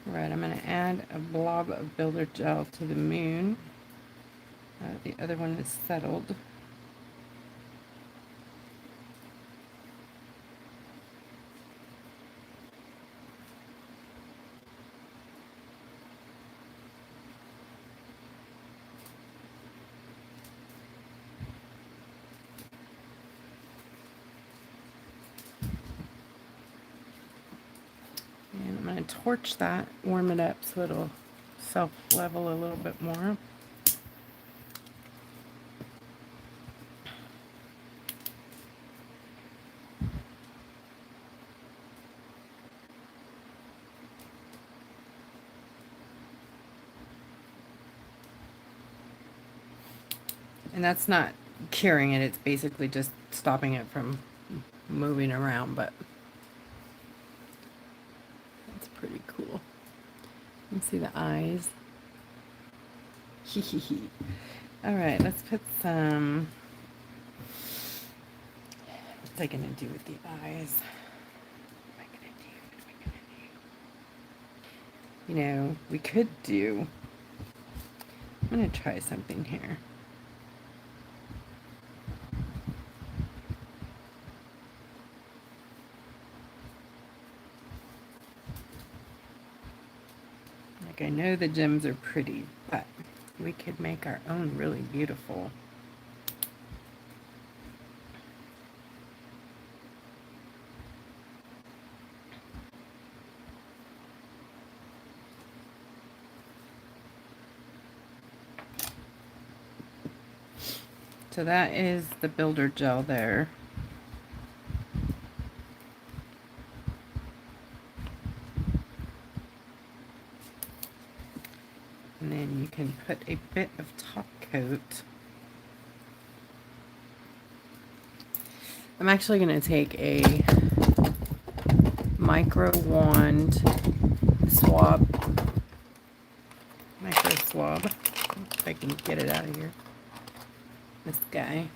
Speaker 1: Right, I'm going to add a blob of builder gel to the moon. The other one is settled. And I'm going to torch that, warm it up so it'll self-level a little bit more. And that's not curing it, it's basically just stopping it from moving around, but that's pretty cool. You can see the eyes. Hee hee hee. All right, let's put some. What's I gonna do with the eyes? What am I gonna do? What am I gonna do? You know, we could do. I'm gonna try something here. Like, I know the gems are pretty, but we could make our own really beautiful. So that is the builder gel there. And then you can put a bit of top coat. I'm actually going to take a micro wand micro swab, if I can get it out of here. This guy,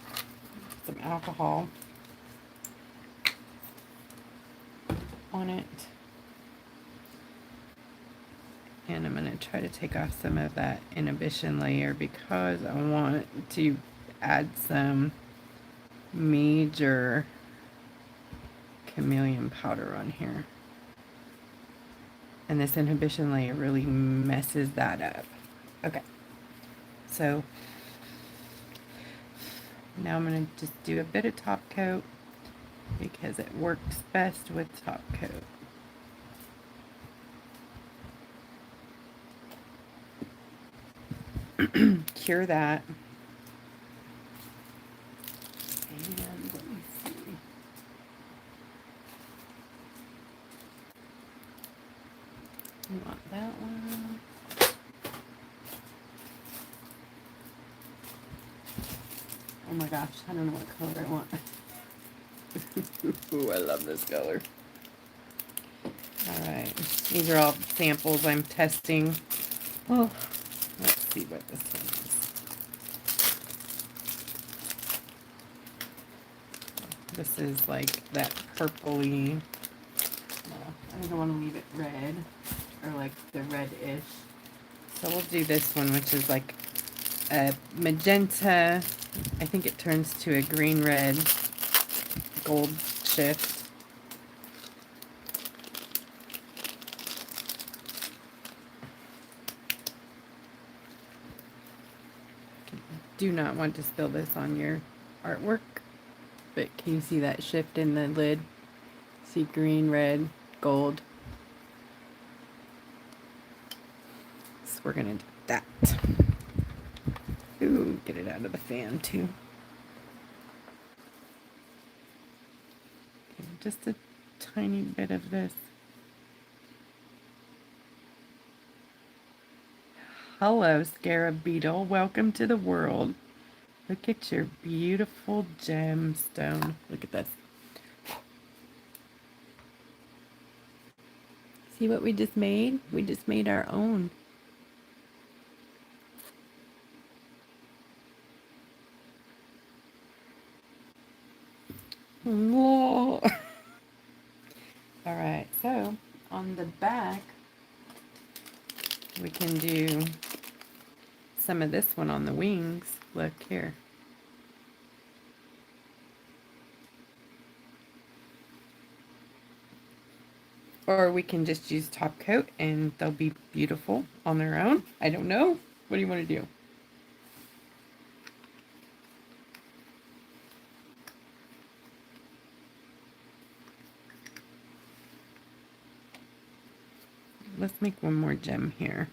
Speaker 1: some alcohol on it. And I'm going to try to take off some of that inhibition layer because I want to add some major chameleon powder on here. And this inhibition layer really messes that up. Okay, so now I'm going to just do a bit of top coat because it works best with top coat. Cure that. And let me see. You want that one? Oh my gosh, I don't know what color I want. Ooh, I love this color. Alright, these are all samples I'm testing. Oh, let's see what this one is. This is like that purpley. Well, I don't want to leave it red, or like the red-ish. So we'll do this one, which is like a magenta. I think it turns to a green-red gold shift. Do not want to spill this on your artwork, but can you see that shift in the lid? See green, red, gold. So we're gonna do that. Ooh, get it out of the fan too. Okay, just a tiny bit of this. Hello, Scarab Beetle. Welcome to the world. Look at your beautiful gemstone. Look at this. See what we just made? We just made our own. Whoa. All right, so on the back, we can do some of this one on the wings. Look here. Or we can just use top coat and they'll be beautiful on their own. I don't know. What do you want to do? Let's make one more gem here.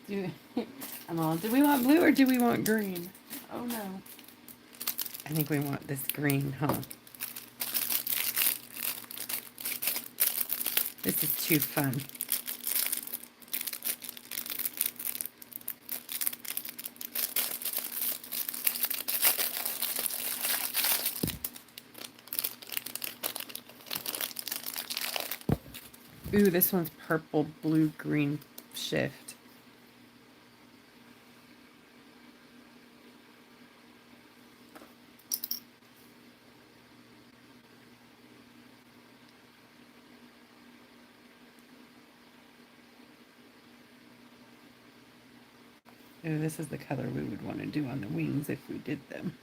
Speaker 1: Do, I'm all, do we want blue or do we want green? Oh no. I think we want this green, huh? This is too fun. Ooh, this one's purple, blue, green shift. Ooh, this is the color we would want to do on the wings if we did them.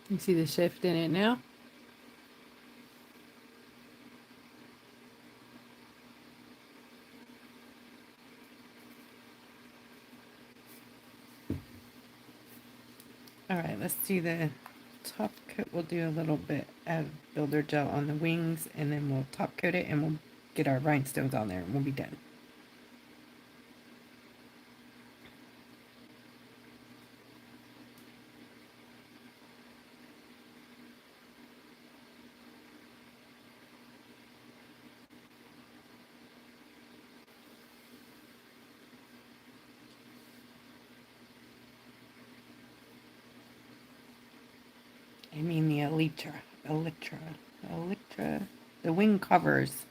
Speaker 1: You see the shift in it now? All right, let's do the top coat. We'll do a little bit of builder gel on the wings, and then we'll top coat it, and we'll get our rhinestones on there, and we'll be done. I mean the elytra, the wing covers.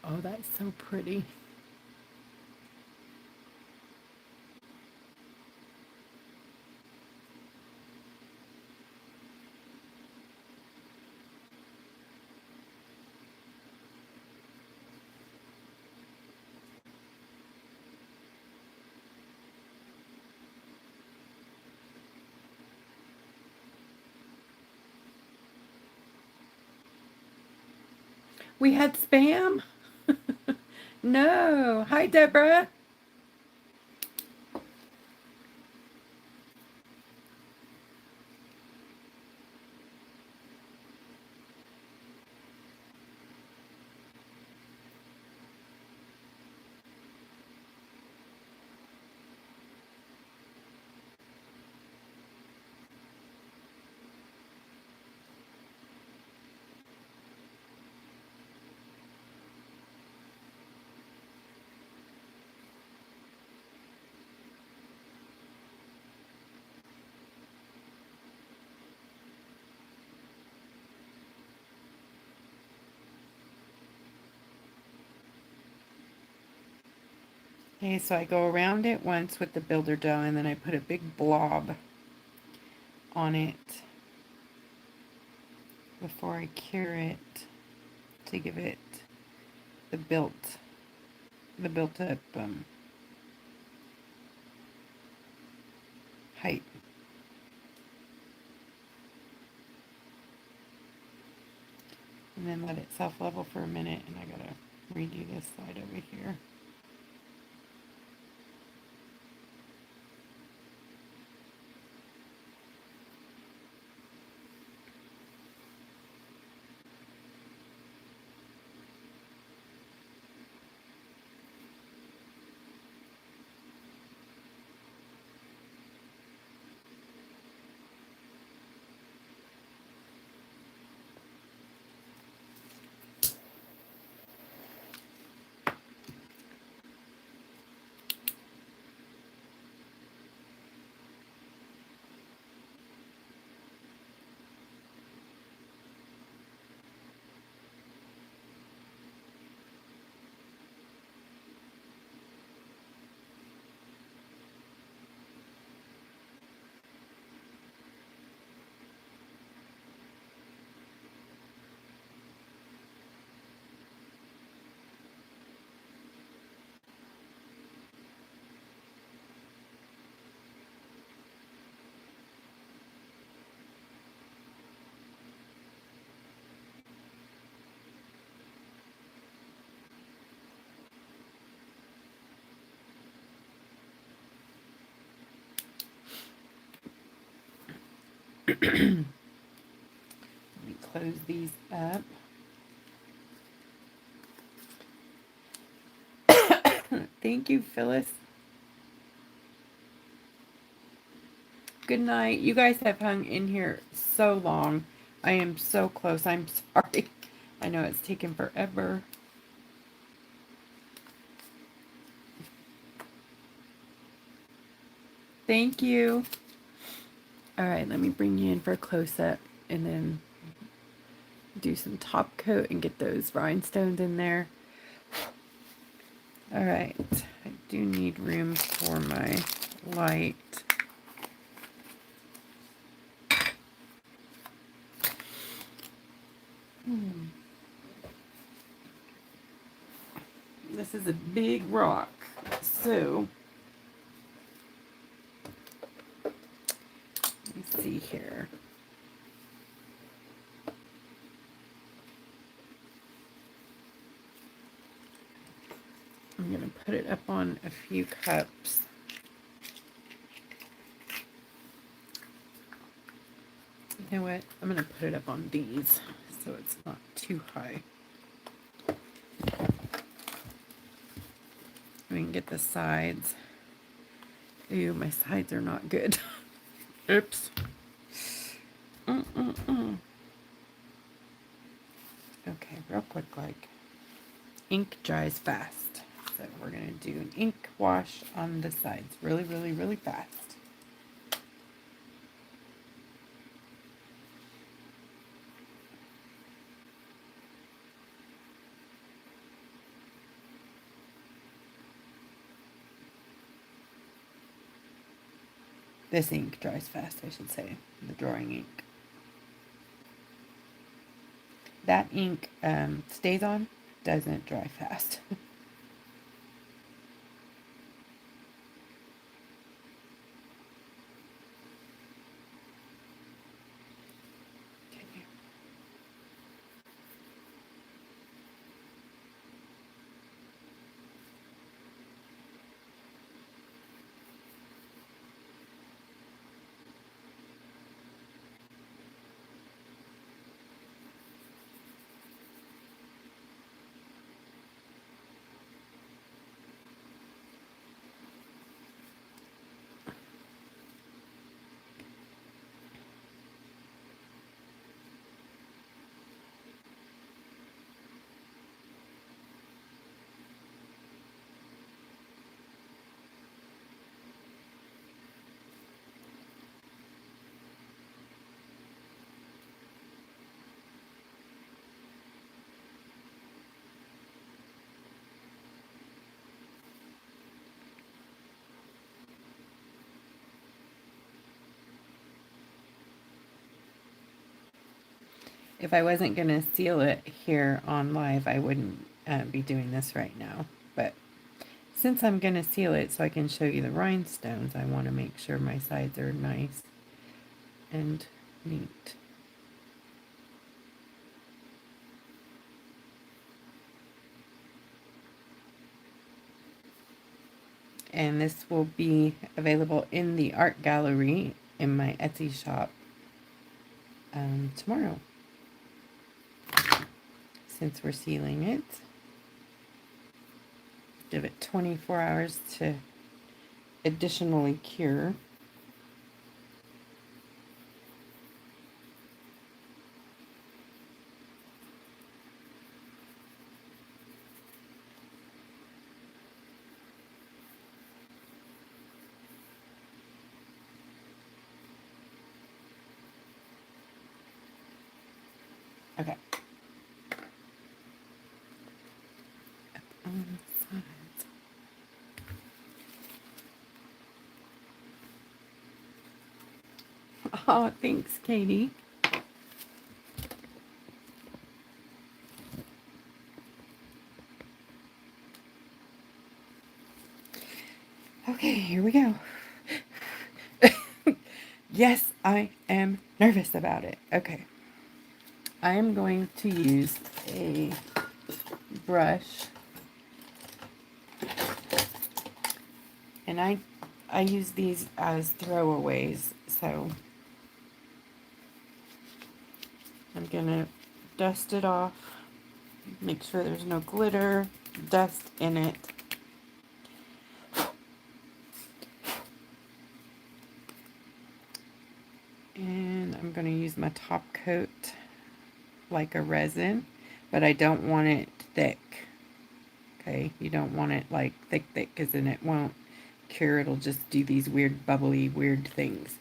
Speaker 1: Oh, that's so pretty. We had spam? No. Hi, Deborah. Okay, so I go around it once with the builder dough, and then I put a big blob on it before I cure it to give it the built up height. and then let it self-level for a minute, and I gotta redo this side over here. Let me close these up. Thank you, Phyllis. Good night. You guys have hung in here so long. I am so close. I'm sorry. I know it's taken forever. Thank you. All right, let me bring you in for a close-up and then do some top coat and get those rhinestones in there. All right, I do need room for my light. This is a big rock, so let me see here. I'm going to put it up on a few cups. You know what? I'm going to put it up on these so it's not too high. We can get the sides. Ooh, my sides are not good. Oops. Okay, real quick, like, ink dries fast. So we're going to do an ink wash on the sides really, really, really fast. This ink dries fast, I should say, the drawing ink. That ink stays on, doesn't dry fast. If I wasn't going to seal it here on live, I wouldn't be doing this right now. But since I'm going to seal it so I can show you the rhinestones, I want to make sure my sides are nice and neat. And this will be available in the art gallery in my Etsy shop tomorrow, since we're sealing it. Give it 24 hours to additionally cure. Okay. On the sides. Oh, thanks, Katie. Okay, here we go. Yes, I am nervous about it. Okay. I am going to use a brush, and I use these as throwaways, so I'm gonna dust it off, make sure there's no glitter, dust in it. And I'm gonna use my top coat like a resin, but I don't want it thick. Okay, you don't want it like thick, because then it won't cure. It'll just do these weird, bubbly, weird things.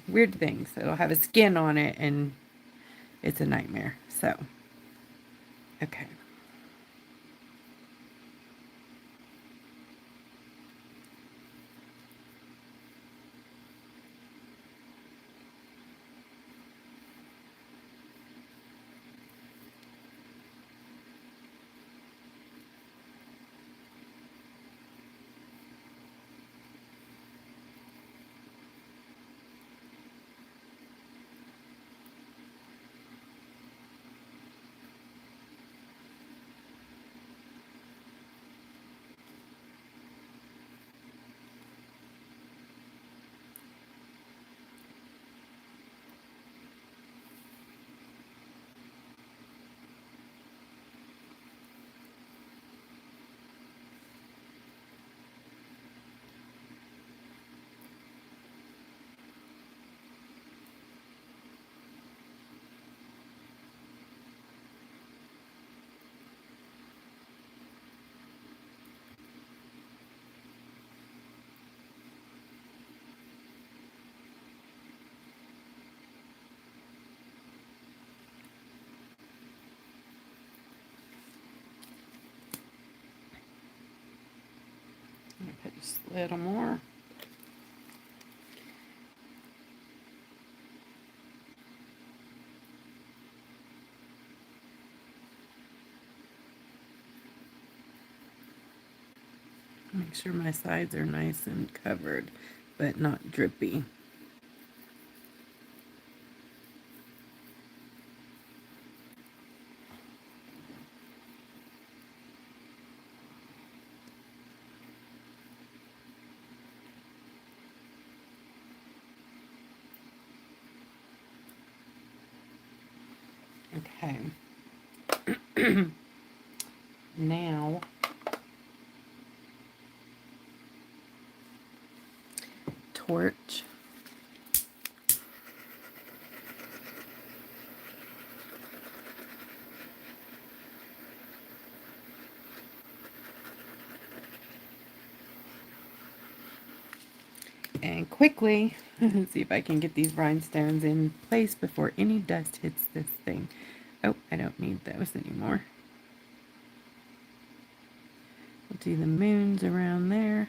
Speaker 1: Weird things. It'll have a skin on it, and it's a nightmare. So, okay. I'm gonna put just a little more. Make sure my sides are nice and covered, but not drippy. Okay. Now, torch. And quickly, see if I can get these rhinestones in place before any dust hits this thing. Oh, I don't need those anymore. We'll do the moons around there.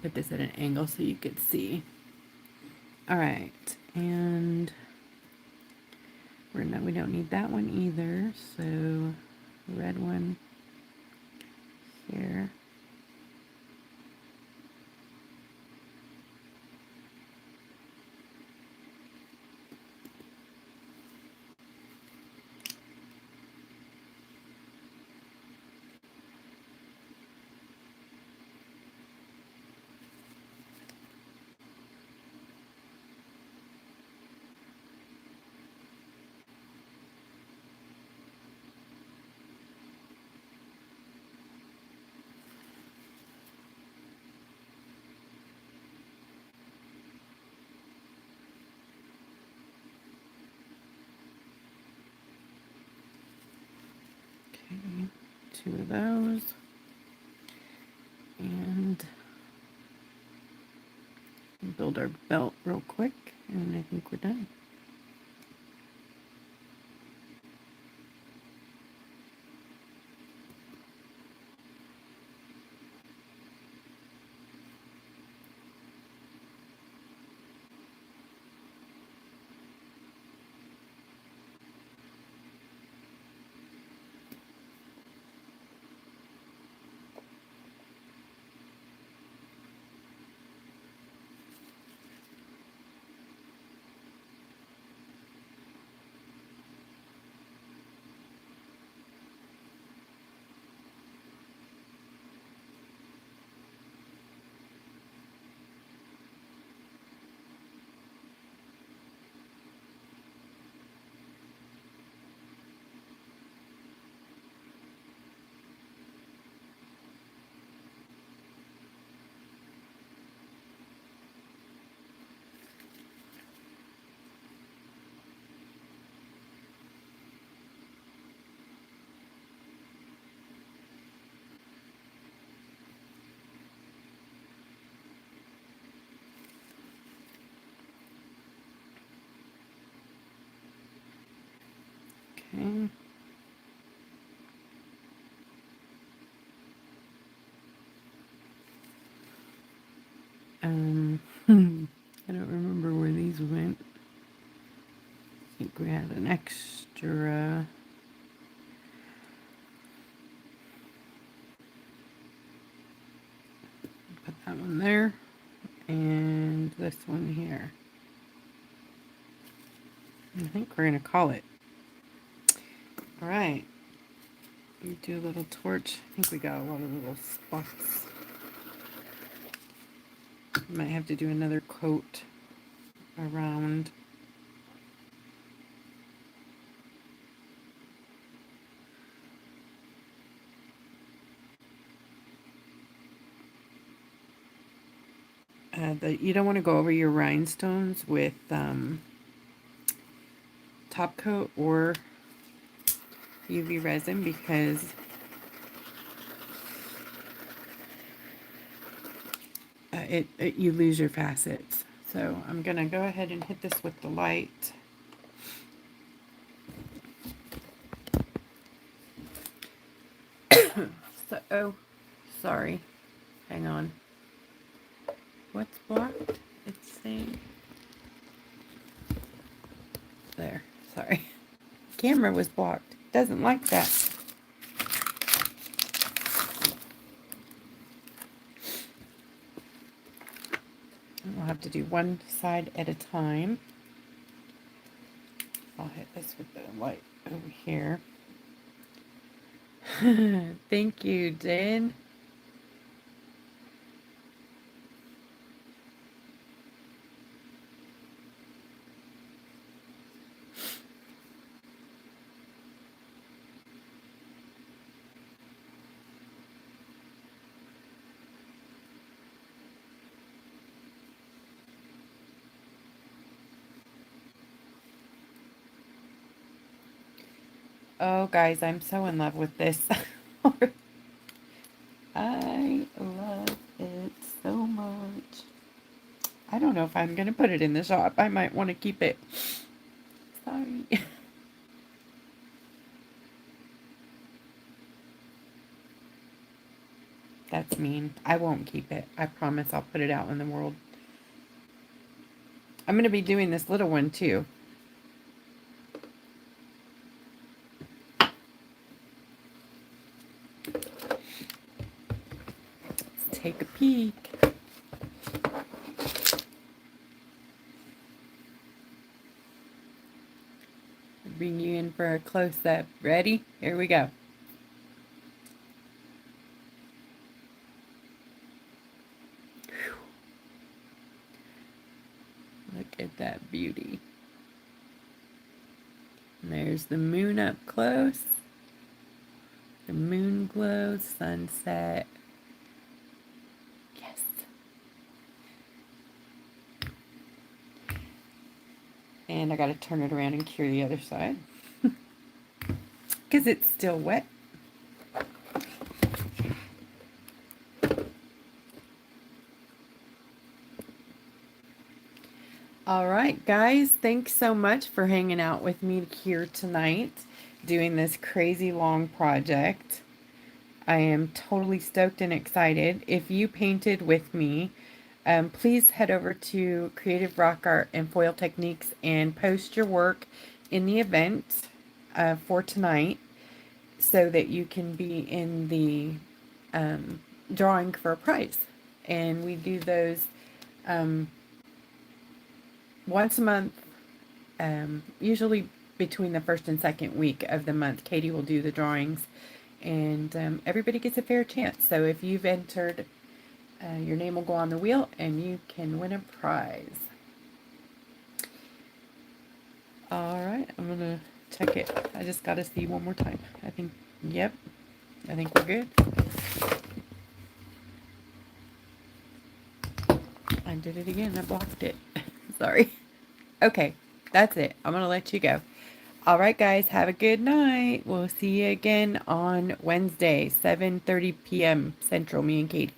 Speaker 1: Put this at an angle so you could see. All right, and we don't need that one either, so red one here. Okay, 2 of those. And build our belt real quick, and I think we're done. Okay. I don't remember where these went. I think we had an extra. Put that one there, and this one here. I think we're gonna call it. All right. Do a little torch. I think we got a lot of little spots. Might have to do another coat around. You don't want to go over your rhinestones with top coat or UV resin because you lose your facets. So I'm gonna go ahead and hit this with the light. So, oh, sorry. Hang on. What's blocked? It's saying. There. Sorry. Camera was blocked. Doesn't like that. We'll have to do one side at a time. I'll hit this with the light over here. Thank you, Dan. Oh, guys, I'm so in love with this. I love it so much. I don't know if I'm going to put it in the shop. I might want to keep it. Sorry. That's mean. I won't keep it. I promise I'll put it out in the world. I'm going to be doing this little one too. Let's take a peek. Bring you in for a close-up. Ready? Here we go. Whew. Look at that beauty. And there's the moon up close. The moon glow, sunset. Yes. And I got to turn it around and cure the other side because it's still wet. All right, guys, thanks so much for hanging out with me here tonight, doing this crazy long project. I am totally stoked and excited. If you painted with me, please head over to Creative Rock Art and Foil Techniques and post your work in the event for tonight so that you can be in the drawing for a prize. And we do those once a month, usually between the first and second week of the month. Katie will do the drawings, and everybody gets a fair chance. So if you've entered, your name will go on the wheel and you can win a prize. All right, I'm gonna check it. I just gotta see one more time. I think, yep, I think we're good. I did it again. I blocked it. Sorry. Okay, that's it. I'm gonna let you go. All right, guys, have a good night. We'll see you again on Wednesday, 7:30 p.m. Central, me and Katie.